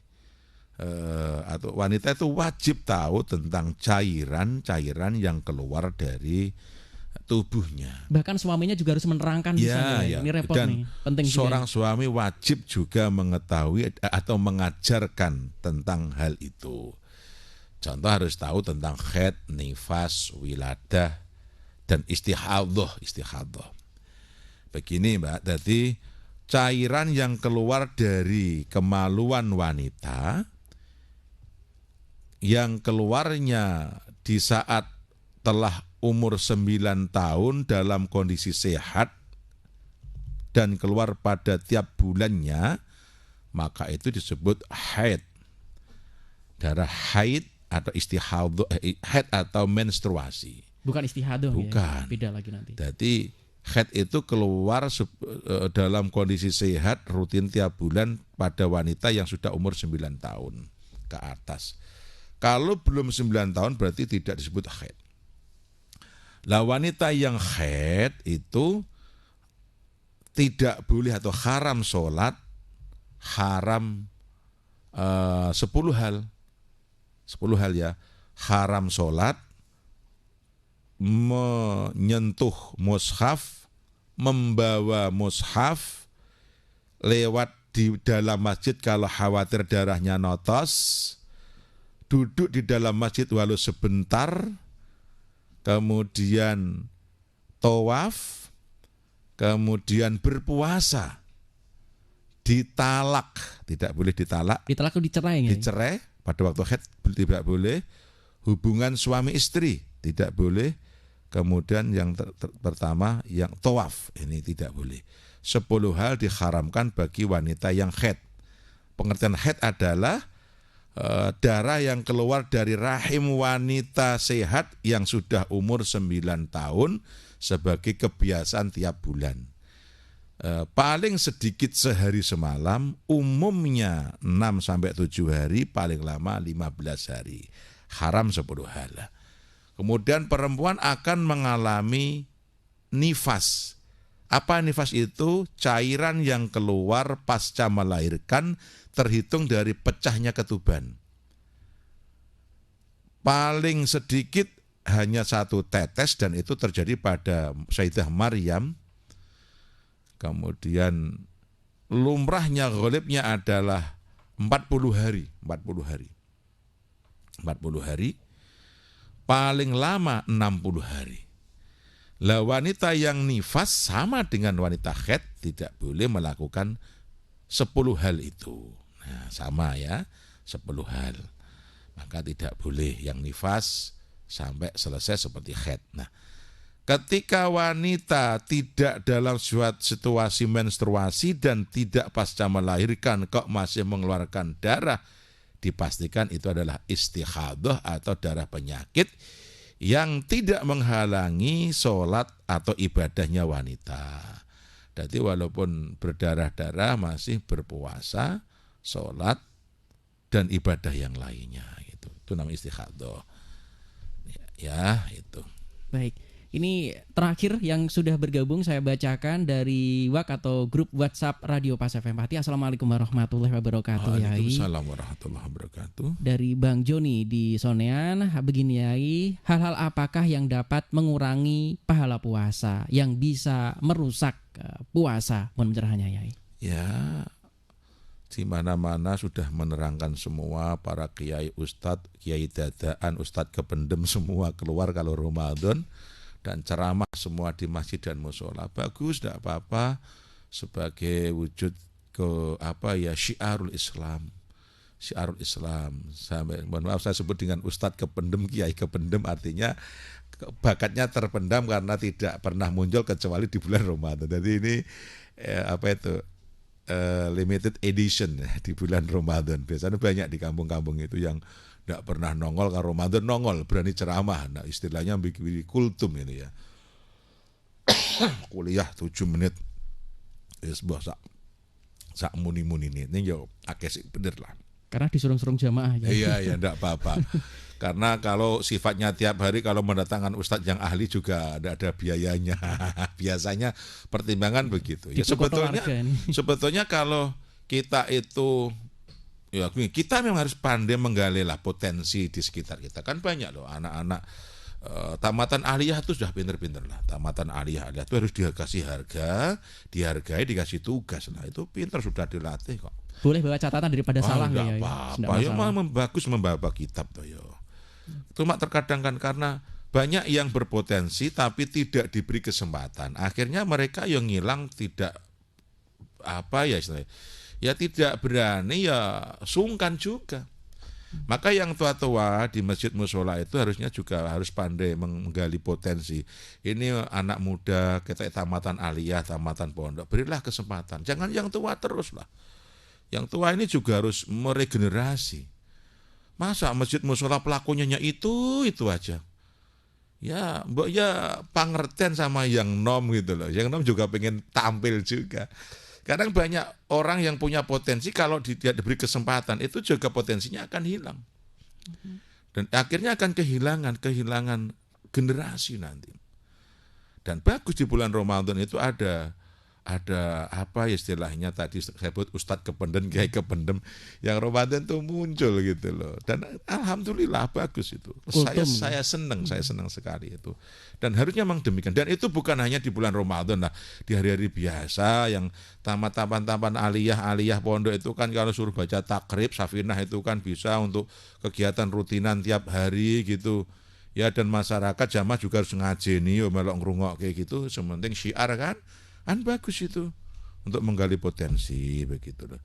atau wanita itu wajib tahu tentang cairan yang keluar dari tubuhnya. Bahkan suaminya juga harus menerangkan di sana. Ya. Ini repot dan nih. Penting seorang juga. Suami wajib juga mengetahui atau mengajarkan tentang hal itu. Contoh harus tahu tentang haid, nifas, wiladah, dan istihadah. Begini Mbak, jadi cairan yang keluar dari kemaluan wanita yang keluarnya di saat telah umur 9 tahun dalam kondisi sehat dan keluar pada tiap bulannya, maka itu disebut haid. Darah haid atau istihadah, haid atau menstruasi. Bukan istihadah. Bukan. Ya? Beda lagi nanti. Jadi Haid itu keluar dalam kondisi sehat rutin tiap bulan pada wanita yang sudah umur 9 tahun ke atas. Kalau belum 9 tahun berarti tidak disebut haid. Lah wanita yang haid itu tidak boleh atau haram sholat, haram 10 hal. 10 hal ya. Haram sholat, menyentuh mushaf, membawa mushaf, lewat di dalam masjid kalau khawatir darahnya notos, duduk di dalam masjid walau sebentar, kemudian tawaf, kemudian berpuasa, ditalak, tidak boleh ditalak. Ditalak itu dicerai ya? Dicerai pada waktu haid tidak boleh, hubungan suami istri tidak boleh. Kemudian yang pertama yang tawaf ini tidak boleh. 10 hal diharamkan bagi wanita yang haid. Pengertian haid adalah darah yang keluar dari rahim wanita sehat yang sudah umur 9 tahun sebagai kebiasaan tiap bulan. Paling sedikit sehari semalam, umumnya 6-7 hari, paling lama 15 hari. Haram 10 hal. Kemudian perempuan akan mengalami nifas. Apa nifas itu? Cairan yang keluar pasca melahirkan terhitung dari pecahnya ketuban. Paling sedikit hanya 1 tetes dan itu terjadi pada Sayyidah Maryam. Kemudian lumrahnya ghalibnya adalah 40 hari. 40 hari. Paling lama 60 hari. Lah wanita yang nifas sama dengan wanita haid tidak boleh melakukan 10 hal itu. Nah, sama ya, 10 hal. Maka tidak boleh yang nifas sampai selesai seperti haid. Nah, ketika wanita tidak dalam suatu situasi menstruasi dan tidak pasca melahirkan kok masih mengeluarkan darah, dipastikan itu adalah istikhadah atau darah penyakit yang tidak menghalangi sholat atau ibadahnya wanita. Jadi walaupun berdarah-darah masih berpuasa, sholat, dan ibadah yang lainnya. Itu namanya istikhadah. Ya, itu. Baik. Ini terakhir yang sudah bergabung saya bacakan dari WhatsApp atau grup WhatsApp Radio Pas FM Pati. Assalamualaikum warahmatullahi wabarakatuh. Waalaikumsalam warahmatullahi wabarakatuh. Dari Bang Joni di Sonean, begini Yai, hal-hal apakah yang dapat mengurangi pahala puasa, yang bisa merusak puasa? Mohon pencerahannya Yai. Ya, di mana-mana sudah menerangkan semua para kiai ustadz, kiai dadaan, ustadz kependem semua keluar kalau Ramadan. Dan ceramah semua di masjid dan musola. Bagus, tidak apa-apa, sebagai wujud syiarul Islam. Syiarul Islam. Mohon maaf saya sebut dengan ustadz kependem, kiai kependem, artinya bakatnya terpendam karena tidak pernah muncul kecuali di bulan Ramadan. Jadi ini limited edition di bulan Ramadan. Biasanya banyak di kampung-kampung itu yang tidak pernah nongol, kalau Ramadan nongol, berani ceramah. Nah istilahnya bikin kultum ini ya. Kuliah 7 menit. Sebuah sak muni-muni ini ya akeh bener lah. Karena disuruh-suruh jamaah ya. Iya, tidak apa-apa. Karena kalau sifatnya tiap hari kalau mendatangkan ustadz yang ahli juga ada biayanya. Biasanya pertimbangan begitu. Ya sebetulnya kalau kita itu ya kita memang harus pandai menggali lah potensi di sekitar kita. Kan banyak loh anak-anak tamatan aliyah itu sudah pinter-pinter lah. Tamatan aliyah itu harus dikasih harga, dihargai, dikasih tugas. Nah itu pinter, sudah dilatih kok. Boleh bawa catatan daripada salah nggak apa-apa. Ya malah bagus membawa kitab tuh ya. Cuma terkadang kan karena banyak yang berpotensi tapi tidak diberi kesempatan. Akhirnya mereka yang ngilang tidak istilahnya. Ya tidak berani, ya sungkan juga. Maka yang tua-tua di masjid musola itu harusnya juga harus pandai menggali potensi. Ini anak muda, kita tamatan aliyah, tamatan pondok, berilah kesempatan. Jangan yang tua terus lah. Yang tua ini juga harus meregenerasi. Masa masjid musola pelakunya itu aja. Ya, mbok ya pangertian sama yang nom gitu loh. Yang nom juga pengen tampil juga. Kadang banyak orang yang punya potensi kalau tidak diberi kesempatan itu juga potensinya akan hilang. Dan akhirnya akan kehilangan generasi nanti. Dan bagus di bulan Ramadan itu ada apa istilahnya tadi saya sebut Ustadz Kependem, Kiai Kependem yang Ramadan itu muncul gitu loh. Dan alhamdulillah bagus itu. Saya senang sekali itu. Dan harusnya memang demikian. Dan itu bukan hanya di bulan Ramadan lah, di hari-hari biasa yang taman-taman aliyah pondok itu kan kalau suruh baca takrib, safinah itu kan bisa untuk kegiatan rutinan tiap hari gitu. Ya, dan masyarakat jamaah juga harus ngajeni melok ngrungok kayak gitu, sementing syiar kan bagus itu untuk menggali potensi begitu loh.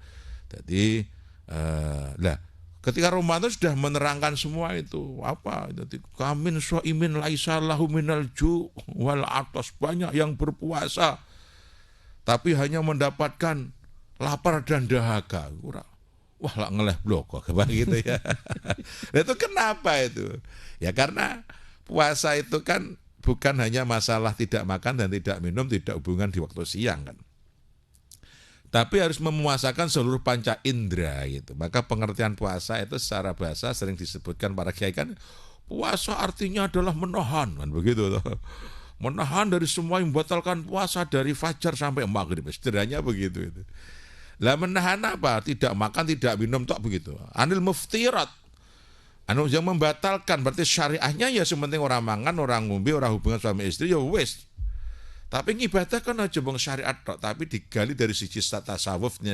Jadi ketika Ramadan sudah menerangkan semua itu apa? Jadi kamin shaimin laisalahu minal ju wal atas, banyak yang berpuasa tapi hanya mendapatkan lapar dan dahaga. Wah lah ngeleh blok kok gitu ya. Itu kenapa itu? Ya karena puasa itu kan bukan hanya masalah tidak makan dan tidak minum, tidak hubungan di waktu siang kan. Tapi harus memuasakan seluruh panca indera gitu. Maka pengertian puasa itu secara bahasa sering disebutkan para kiai kan, puasa artinya adalah menahan kan begitu toh. Menahan dari semua yang membatalkan puasa dari fajar sampai maghrib. Sederhananya begitu itu. Lah menahan apa? Tidak makan, tidak minum tok begitu. Anil muftirat. Yang membatalkan berarti syariahnya ya sementing orang mangan, orang ngombe, orang hubungan suami istri ya wis. Tapi ngibadah kan aja bang syariat tok, tapi digali dari sisi tasawufnya,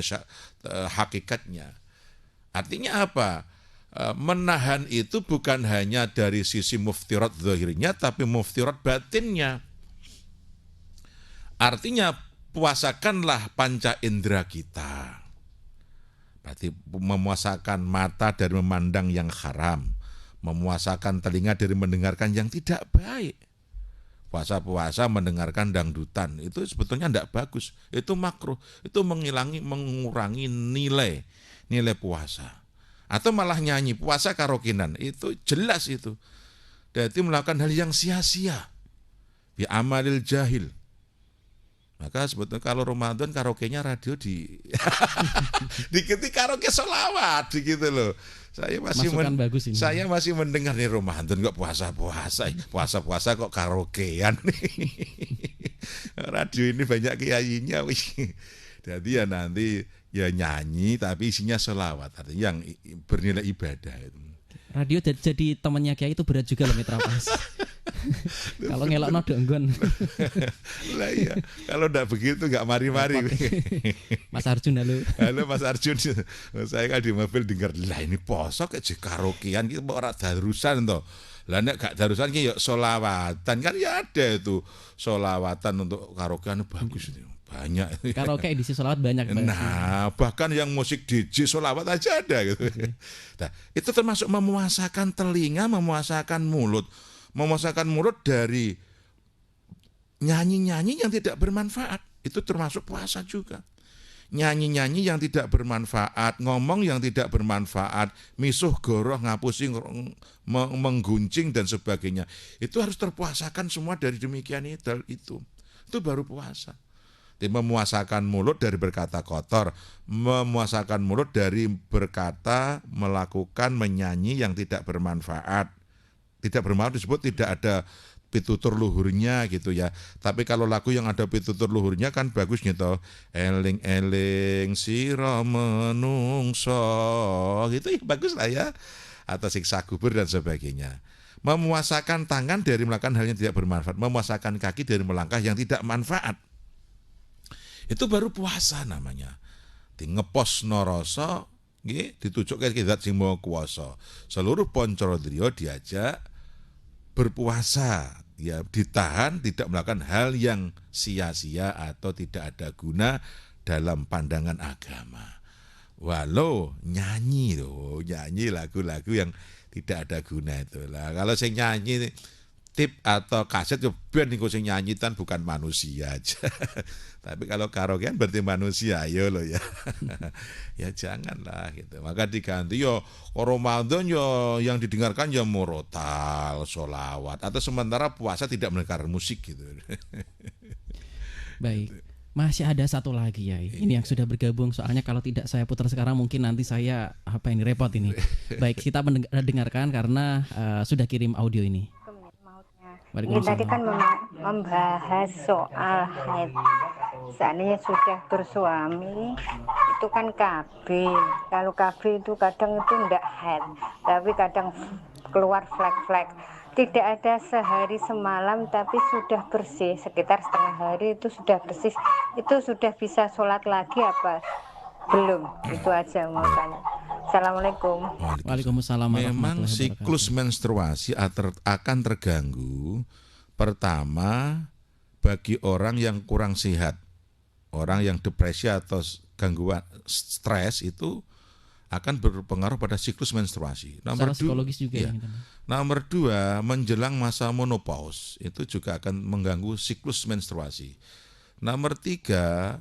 hakikatnya. Artinya apa? Menahan itu bukan hanya dari sisi muftirat zahirnya, tapi muftirat batinnya. Artinya puasakanlah panca indera kita. Berarti memuasakan mata dari memandang yang haram, memuasakan telinga dari mendengarkan yang tidak baik. Puasa-puasa mendengarkan dangdutan itu sebetulnya tidak bagus, itu makruh, itu mengurangi nilai puasa. Atau malah nyanyi puasa karaokean, itu jelas itu. Jadi melakukan hal yang sia-sia, bi amalil jahil. Maka sebetulnya kalau Ramadan karaoke-nya radio dikiti karaoke sholawat gitu loh. Saya masih mendengar nih Ramadan kok puasa kok karaokean nih. Radio ini banyak kiainya. Jadi ya nanti ya nyanyi tapi isinya sholawat, artinya yang bernilai ibadah itu. Radio jadi temannya kiai itu berat juga loh Mitra Pas. Kalau ngelakno donggon. Lah iya, kalau enggak begitu enggak mari-mari. Mas Arjun halo Mas Arjun. Saya kan di mobil dengar, lah ini poso kayak karaokean gitu ora darusan toh. Lah nek gak darusan ki ya sholawatan kan ya ada itu. Sholawatan untuk karaokean bagus itu. Banyak. Karaoke edisi sholawat banyak. Nah, bahkan yang musik DJ sholawat aja ada gitu. Nah, itu termasuk memuasakan telinga, memuasakan mulut dari nyanyi-nyanyi yang tidak bermanfaat. Itu termasuk puasa juga. Nyanyi-nyanyi yang tidak bermanfaat, ngomong yang tidak bermanfaat, misuh goroh, ngapusi, mengguncing dan sebagainya. Itu harus terpuasakan semua dari demikian itu. Itu baru puasa. Memuasakan mulut dari berkata kotor, memuasakan mulut dari berkata, melakukan, menyanyi yang tidak bermanfaat. Tidak bermanfaat disebut tidak ada pitutur luhurnya gitu ya. Tapi kalau lagu yang ada pitutur luhurnya kan bagus gitu. Eling-eling sira menungso gitu ya, bagus lah ya. Atau siksa kubur dan sebagainya. Memuasakan tangan dari melakukan hal yang tidak bermanfaat, memuasakan kaki dari melangkah yang tidak manfaat. Itu baru puasa namanya. Di ngepos noroso nggih ditujukke zat sing maha kuwasa. Seluruh pancradriya diajak berpuasa, ya ditahan tidak melakukan hal yang sia-sia atau tidak ada guna dalam pandangan agama. Walau nyanyi lagu-lagu yang tidak ada guna itu lah. Kalau saya nyanyi tip atau kaset yo ben niku sing nyanyitan bukan manusia aja. Tapi kalau karaokean berarti manusia, ayo loh ya. Ya janganlah gitu. Maka diganti yo Ramadan yo yang didengarkan ya murotal, sholawat, atau sementara puasa tidak mendengar musik gitu. Baik. Masih ada satu lagi ya. Ini yang sudah bergabung. Soalnya kalau tidak saya putar sekarang mungkin nanti saya repot ini. Baik, kita mendengarkan karena sudah kirim audio ini. Ini tadi kan membahas soal haid. Seandainya sudah bersuami itu kan KB. Kalau KB itu kadang itu enggak haid, tapi kadang keluar flek-flek. Tidak ada sehari semalam tapi sudah bersih, sekitar setengah hari itu sudah bersih. Itu sudah bisa sholat lagi apa belum? Itu aja mau tanya. Assalamualaikum. Waalaikumsalam. Memang siklus menstruasi akan terganggu pertama bagi orang yang kurang sehat, orang yang depresi atau gangguan stres itu akan berpengaruh pada siklus menstruasi. Nomor psikologis juga ya. Nomor 2, menjelang masa menopause itu juga akan mengganggu siklus menstruasi. Nomor 3,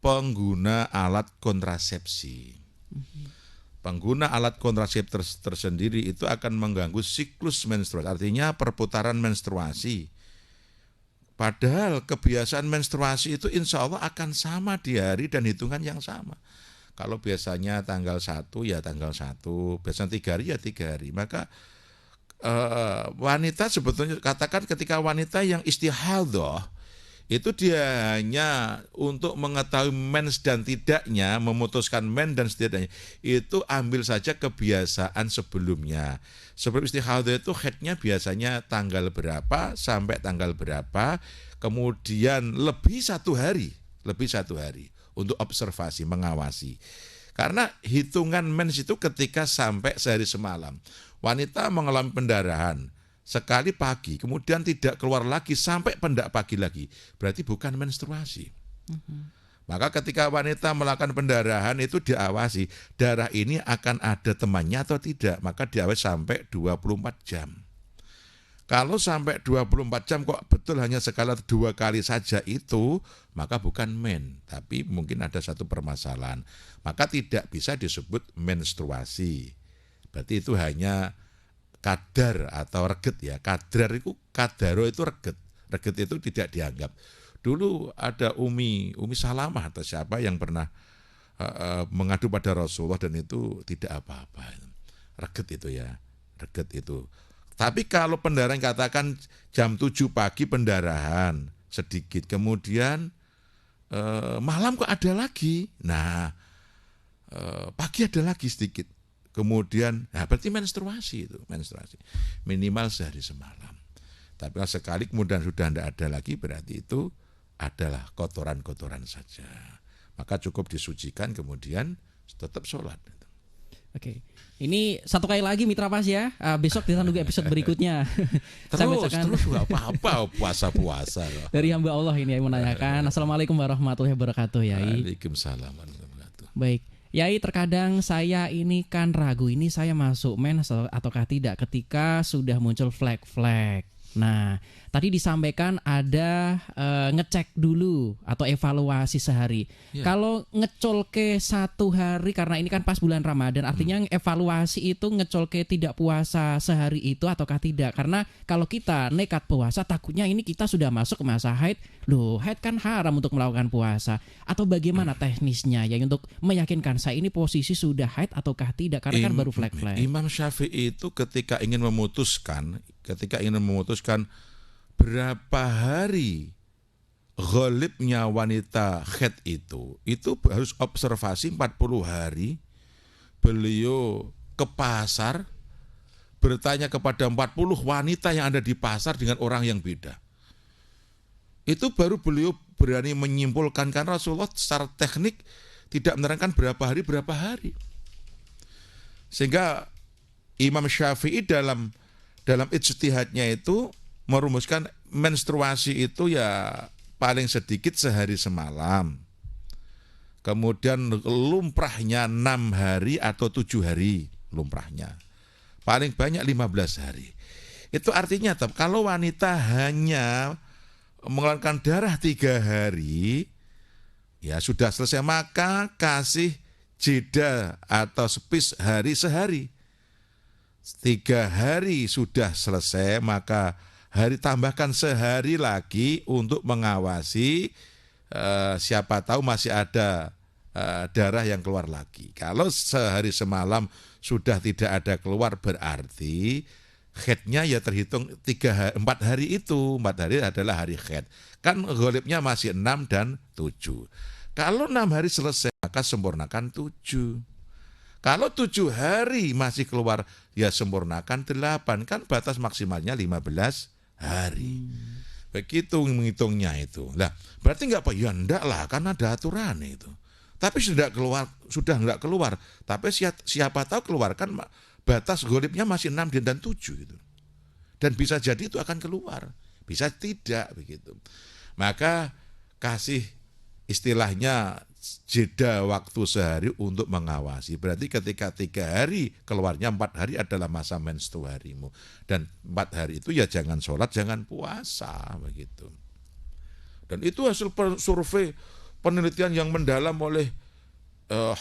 pengguna alat kontrasepsi. Pengguna alat kontrasepsi tersendiri itu akan mengganggu siklus menstruasi, artinya perputaran menstruasi. Padahal kebiasaan menstruasi itu insya Allah akan sama di hari dan hitungan yang sama. Kalau biasanya tanggal 1 ya tanggal 1, biasanya 3 hari ya 3 hari. Maka wanita sebetulnya katakan ketika wanita yang istihadhah itu dia hanya untuk mengetahui mens dan tidaknya, memutuskan mens dan tidaknya, itu ambil saja kebiasaan sebelumnya. Sebelum istihadhah itu haidnya biasanya tanggal berapa sampai tanggal berapa, kemudian lebih satu hari untuk observasi, mengawasi. Karena hitungan mens itu ketika sampai sehari semalam. Wanita mengalami pendarahan sekali pagi, kemudian tidak keluar lagi sampai pendak pagi lagi. Berarti bukan menstruasi. Maka ketika wanita melakukan pendarahan itu diawasi. Darah ini akan ada temannya atau tidak. Maka diawasi sampai 24 jam. Kalau sampai 24 jam kok betul hanya sekali 2 kali saja itu, maka bukan men, tapi mungkin ada satu permasalahan. Maka tidak bisa disebut menstruasi. Berarti itu hanya kadar atau reget ya. Kadaro itu reget. Reget itu tidak dianggap. Dulu ada Umi Salamah atau siapa yang pernah mengadu pada Rasulullah dan itu tidak apa-apa. Reget itu ya. Reget itu. Tapi kalau pendarahan katakan jam 7 pagi pendarahan sedikit, kemudian malam kok ada lagi, nah pagi ada lagi sedikit, kemudian berarti menstruasi itu, menstruasi minimal sehari semalam. Tapi kalau sekali kemudian sudah tidak ada lagi berarti itu adalah kotoran-kotoran saja, maka cukup disucikan kemudian tetap sholat. Oke, ini satu kali lagi Mitra Pas ya. Besok kita tunggu episode berikutnya. Terus nggak apa-apa puasa-puasa. Dari hamba Allah ini yang menanyakan. Assalamualaikum warahmatullahi wabarakatuh, Yai. Waalaikumsalam warahmatullahi wabarakatuh. Baik, Yai, terkadang saya ini kan ragu ini saya masuk mens ataukah tidak ketika sudah muncul flag-flag. Nah, tadi disampaikan ada ngecek dulu atau evaluasi sehari. Ya. Kalau ngecolke 1 hari karena ini kan pas bulan Ramadan, artinya evaluasi itu ngecolke tidak puasa sehari itu ataukah tidak? Karena kalau kita nekat puasa takutnya ini kita sudah masuk ke masa haid. Loh, haid kan haram untuk melakukan puasa. Atau bagaimana teknisnya ya untuk meyakinkan saya ini posisi sudah haid ataukah tidak? Karena kan baru flag-flag. Imam Syafi'i itu ketika ingin memutuskan berapa hari ghalibnya wanita haid itu harus observasi 40 hari. Beliau ke pasar bertanya kepada 40 wanita yang ada di pasar dengan orang yang beda. Itu baru beliau berani menyimpulkan, karena Rasulullah secara teknik tidak menerangkan berapa hari. Sehingga Imam Syafi'i dalam ijtihadnya itu merumuskan menstruasi itu ya paling sedikit sehari semalam. Kemudian lumrahnya 6 hari atau 7 hari lumrahnya. Paling banyak 15 hari. Itu artinya kalau wanita hanya mengeluarkan darah 3 hari, ya sudah selesai, maka kasih jeda atau space sehari. 3 hari sudah selesai, maka tambahkan sehari lagi untuk mengawasi siapa tahu masih ada darah yang keluar lagi. Kalau sehari semalam sudah tidak ada keluar, berarti haidnya ya terhitung 4 hari itu. 4 hari adalah hari haid. Kan ghalibnya masih 6 dan 7. Kalau 6 hari selesai, maka sempurnakan 7. Kalau 7 hari masih keluar, ya sempurnakan 8. Kan batas maksimalnya 15 hari. Begitu menghitungnya itu. Lah, berarti enggak apa? Ya enggak lah, karena ada aturan itu. Tapi sudah enggak keluar. Tapi siapa tahu keluar, kan batas ghalibnya masih 6 dan 7 itu. Dan bisa jadi itu akan keluar, bisa tidak begitu. Maka kasih istilahnya jeda waktu sehari untuk mengawasi. Berarti ketika 3 hari keluarnya 4 hari adalah masa menstruarimu. Dan 4 hari itu ya jangan sholat, jangan puasa begitu. Dan itu hasil survei penelitian yang mendalam oleh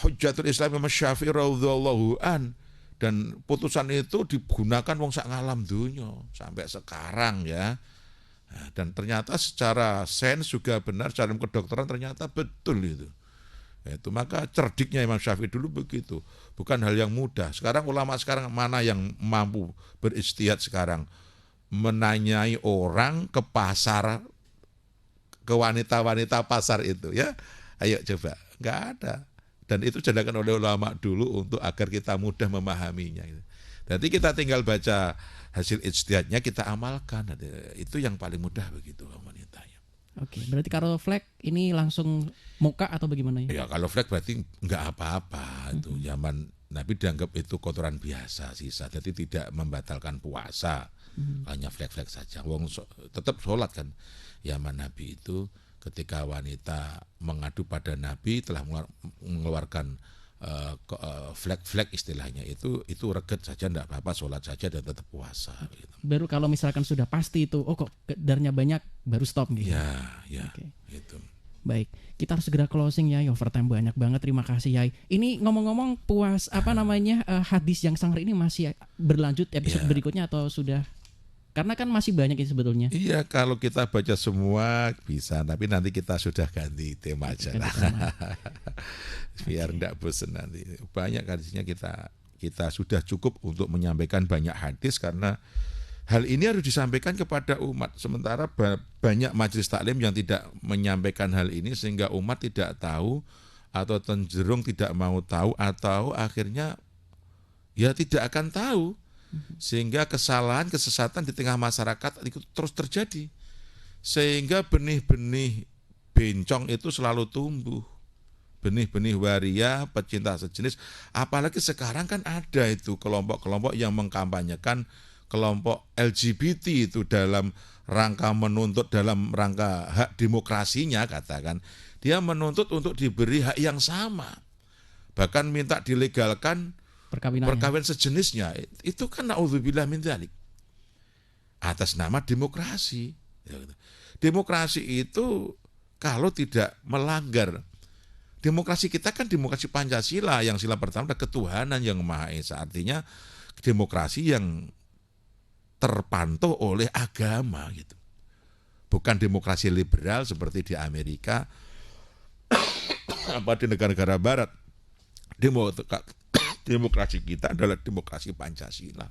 Hujjatul Islam Imam Syafi'i radhiyallahu an, dan putusan itu digunakan wong sak ngalam dunya sampai sekarang ya. Nah, dan ternyata secara sains juga benar, secara kedokteran ternyata betul itu. Itu maka cerdiknya Imam Syafi'i dulu begitu. Bukan hal yang mudah. Sekarang ulama sekarang mana yang mampu berijtihad sekarang menanyai orang ke pasar, ke wanita-wanita pasar itu ya. Ayo coba, enggak ada. Dan itu dilakukan oleh ulama dulu untuk agar kita mudah memahaminya. Jadi kita tinggal baca hasil ijtihadnya, kita amalkan. Itu yang paling mudah begitu wanitanya. Oke, berarti kalau flek ini langsung muka atau bagaimana ya? Ya kalau flek berarti enggak apa-apa. Itu zaman Nabi dianggap itu kotoran biasa, sisa. Jadi tidak membatalkan puasa. Hanya flek-flek saja. Wong tetap sholat kan. Zaman Nabi itu ketika wanita mengadu pada Nabi telah mengeluarkan flek-flek istilahnya, itu reget saja, tidak apa-apa, sholat saja dan tetap puasa gitu. Baru kalau misalkan sudah pasti itu, oh kok darahnya banyak, baru stop gitu. Ya, okay. Gitu. Baik, kita harus segera closing ya, overtime banyak banget, terima kasih Yai. Ini ngomong-ngomong hadis yang sangar ini masih berlanjut episode berikutnya atau sudah? Karena kan masih banyak ini sebetulnya. Iya, kalau kita baca semua bisa, tapi nanti kita sudah ganti tema aja. Biar enggak bosan nanti. Banyak hadisnya kita sudah cukup untuk menyampaikan banyak hadis, karena hal ini harus disampaikan kepada umat. Sementara banyak majelis taklim yang tidak menyampaikan hal ini, sehingga umat tidak tahu atau cenderung tidak mau tahu, atau akhirnya ya tidak akan tahu. Sehingga kesalahan, kesesatan di tengah masyarakat itu terus terjadi. Sehingga benih-benih bencong itu selalu tumbuh. Benih-benih waria, pecinta sejenis. Apalagi sekarang kan ada itu kelompok-kelompok yang mengkampanyekan kelompok LGBT itu dalam rangka menuntut, dalam rangka hak demokrasinya katakan. Dia menuntut untuk diberi hak yang sama. Bahkan minta dilegalkan perkawinan sejenisnya. Itu kan naudzubillah min dzalik. Atas nama demokrasi. Demokrasi itu kalau tidak melanggar, demokrasi kita kan demokrasi Pancasila, yang sila pertama adalah ketuhanan yang Maha Esa. Artinya demokrasi yang terpantau oleh agama gitu. Bukan demokrasi liberal seperti di Amerika apa di negara-negara barat. Demokrasi kita adalah demokrasi Pancasila.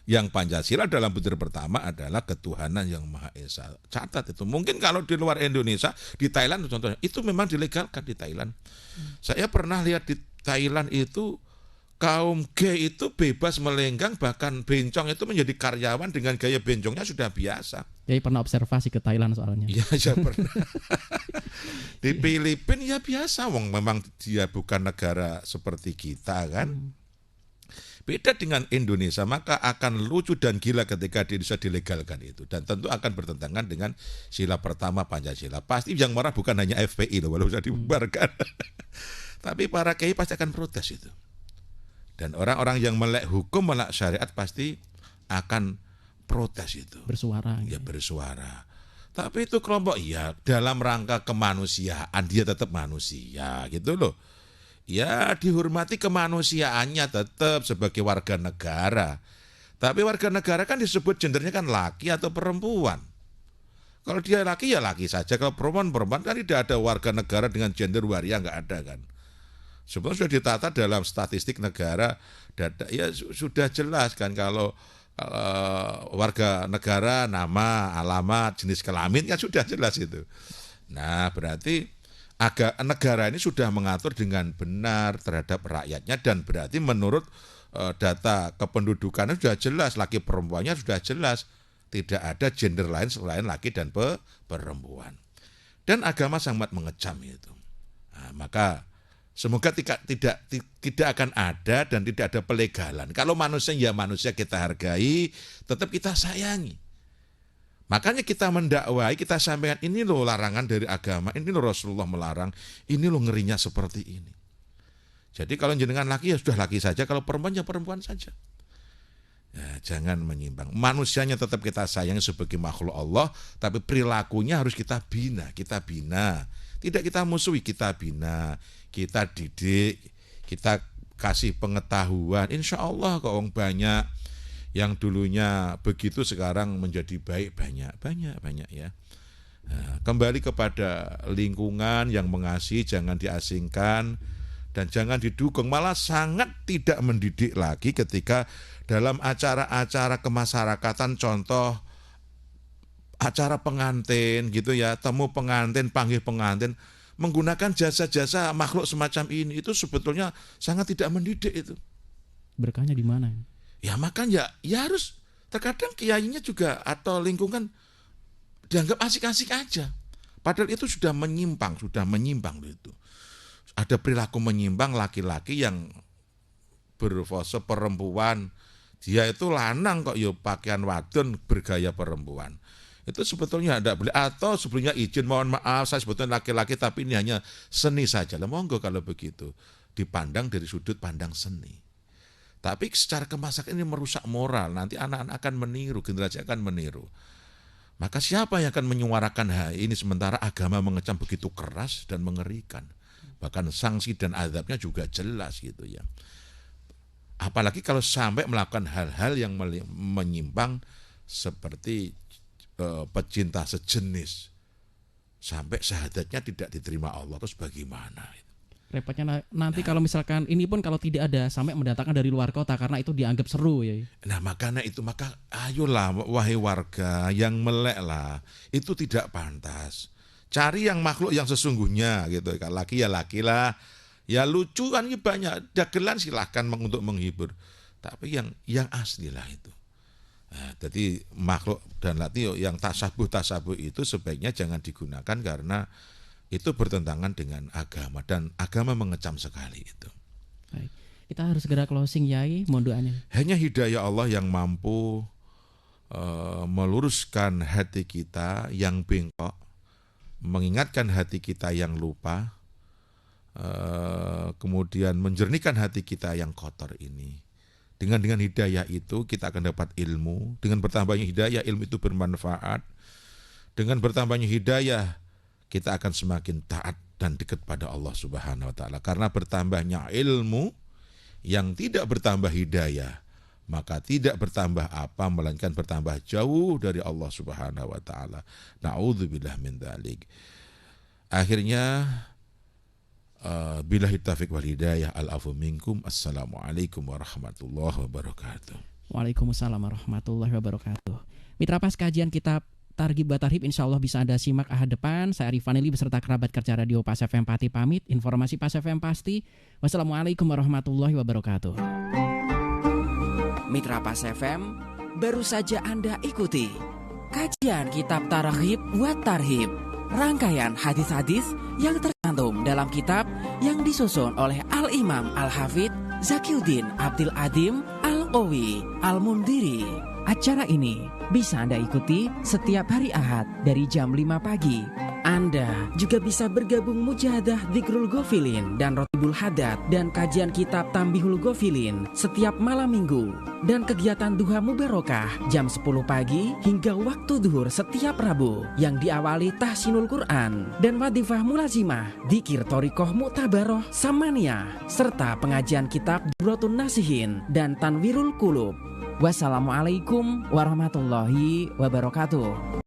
Yang Pancasila dalam butir pertama adalah ketuhanan yang Maha Esa. Catat itu. Mungkin kalau di luar Indonesia, di Thailand contohnya, itu memang dilegalkan di Thailand. Saya pernah lihat di Thailand itu kaum gay itu bebas melenggang, bahkan bencong itu menjadi karyawan dengan gaya bencongnya sudah biasa. Jadi pernah observasi ke Thailand soalnya. Iya, saya pernah. Di Filipina ya biasa, wong memang dia bukan negara seperti kita kan. Beda dengan Indonesia, maka akan lucu dan gila ketika di Indonesia dilegalkan itu. Dan tentu akan bertentangan dengan sila pertama Pancasila. Pasti yang marah bukan hanya FPI loh, walau sudah dibubarkan. Tapi para kiai pasti akan protes itu. Dan orang-orang yang melek hukum, melek syariat pasti akan protes itu. Bersuara. Ya bersuara. Tapi itu kelompok ya dalam rangka kemanusiaan, dia tetap manusia gitu loh. Ya dihormati kemanusiaannya tetap sebagai warga negara. Tapi warga negara kan disebut gendernya kan laki atau perempuan. Kalau dia laki ya laki saja. Kalau perempuan kan tidak ada warga negara dengan gender waria, nggak ada kan. Sebenarnya sudah ditata dalam statistik negara, ya sudah jelas kan kalau warga negara, nama, alamat, jenis kelamin kan sudah jelas itu. Nah berarti negara ini sudah mengatur dengan benar terhadap rakyatnya, dan berarti menurut data kependudukannya sudah jelas, laki perempuannya sudah jelas, tidak ada gender lain selain laki dan perempuan. Dan agama sangat mengecam itu. Nah, maka semoga tidak akan ada dan tidak ada pelegalan. Kalau manusia ya manusia kita hargai, tetap kita sayangi. Makanya kita mendakwai, kita sampaikan ini loh larangan dari agama, ini loh Rasulullah melarang, ini loh ngerinya seperti ini. Jadi kalau jenengan laki ya sudah laki saja, kalau perempuan ya perempuan saja. Ya, jangan menyimpang. Manusianya tetap kita sayangi sebagai makhluk Allah, tapi perilakunya harus kita bina. Tidak kita musuhi, kita bina, kita didik, kita kasih pengetahuan. Insya Allah kok banyak yang dulunya begitu sekarang menjadi baik, banyak ya. Nah, kembali kepada lingkungan yang mengasihi, jangan diasingkan dan jangan didukung, malah sangat tidak mendidik lagi ketika dalam acara-acara kemasyarakatan, contoh acara pengantin gitu ya, temu pengantin, panggil pengantin, menggunakan jasa-jasa makhluk semacam ini, itu sebetulnya sangat tidak mendidik itu. Berkahnya di mana? Ya makanya ya harus, terkadang kiainya juga atau lingkungan dianggap asik-asik aja. Padahal itu sudah menyimpang itu. Ada perilaku menyimpang, laki-laki yang berpose perempuan, dia itu lanang kok yo pakaian wadon bergaya perempuan. Itu sebetulnya tidak boleh. Atau sebelumnya izin, mohon maaf saya sebetulnya laki-laki tapi ini hanya seni saja. Lah monggo kalau begitu, dipandang dari sudut pandang seni. Tapi secara kemasan ini merusak moral, nanti anak-anak akan meniru, generasi akan meniru. Maka siapa yang akan menyuarakan hal ini sementara agama mengecam begitu keras dan mengerikan. Bahkan sanksi dan azabnya juga jelas gitu ya. Apalagi kalau sampai melakukan hal-hal yang menyimpang seperti pecinta sejenis, sampai syahadatnya tidak diterima Allah, terus bagaimana? Repotnya nanti kalau misalkan ini pun kalau tidak ada sampai mendatangkan dari luar kota karena itu dianggap seru ya. Nah makanya itu, maka ayolah wahai warga yang melek lah, itu tidak pantas. Cari yang makhluk yang sesungguhnya gitu. Kalau laki ya laki lah, ya lucu kan banyak, dagelan silahkan untuk menghibur. Tapi yang asli lah itu. Nah, jadi makhluk dan lati yang tasabuh itu sebaiknya jangan digunakan karena itu bertentangan dengan agama dan agama mengecam sekali itu. Baik. Kita harus segera closing Yai, mohon doanya. Hanya hidayah Allah yang mampu meluruskan hati kita yang bengkok, mengingatkan hati kita yang lupa, kemudian menjernihkan hati kita yang kotor ini. Dengan hidayah itu kita akan dapat ilmu. Dengan bertambahnya hidayah, ilmu itu bermanfaat. Dengan bertambahnya hidayah, kita akan semakin taat dan dekat pada Allah Subhanahu wa taala. Karena bertambahnya ilmu yang tidak bertambah hidayah, maka tidak bertambah apa melainkan bertambah jauh dari Allah Subhanahu wa taala. Na'udzubillah min dzalik. Akhirnya billahi taufiq wal hidayah, al-afu minkum. Assalamualaikum warahmatullahi wabarakatuh. Waalaikumsalam warahmatullahi wabarakatuh. Mitra pas kajian kitab Targhib wa Tarhib insya Allah bisa Anda simak ahad depan. Saya Arif Vanili beserta kerabat kerja Radio Pas FM Pati pamit. Informasi Pas FM pasti. Wassalamualaikum warahmatullahi wabarakatuh. Mitra Pas FM, baru saja Anda ikuti kajian kitab Targhib wa Tarhib, rangkaian hadis-hadis yang tercantum dalam kitab yang disusun oleh Al-Imam Al-Hafidz Zakiuddin Abdul Adim Al-Qawi Al-Mundiri. Acara ini bisa Anda ikuti setiap hari Ahad dari jam 5 pagi. Anda juga bisa bergabung mujahadah Dzikrul Ghafilin dan Roti Hibul Haddad dan kajian kitab Tambihul Ghafilin setiap malam minggu. Dan kegiatan Duha Mubarokah jam 10 pagi hingga waktu duhur setiap Rabu yang diawali tahsinul Quran dan wadifah mulazimah, dzikir thoriqoh mu'tabaroh samaniyah, serta pengajian kitab Jurratun Nasihin dan Tanwirul Qulub. Wassalamualaikum warahmatullahi wabarakatuh.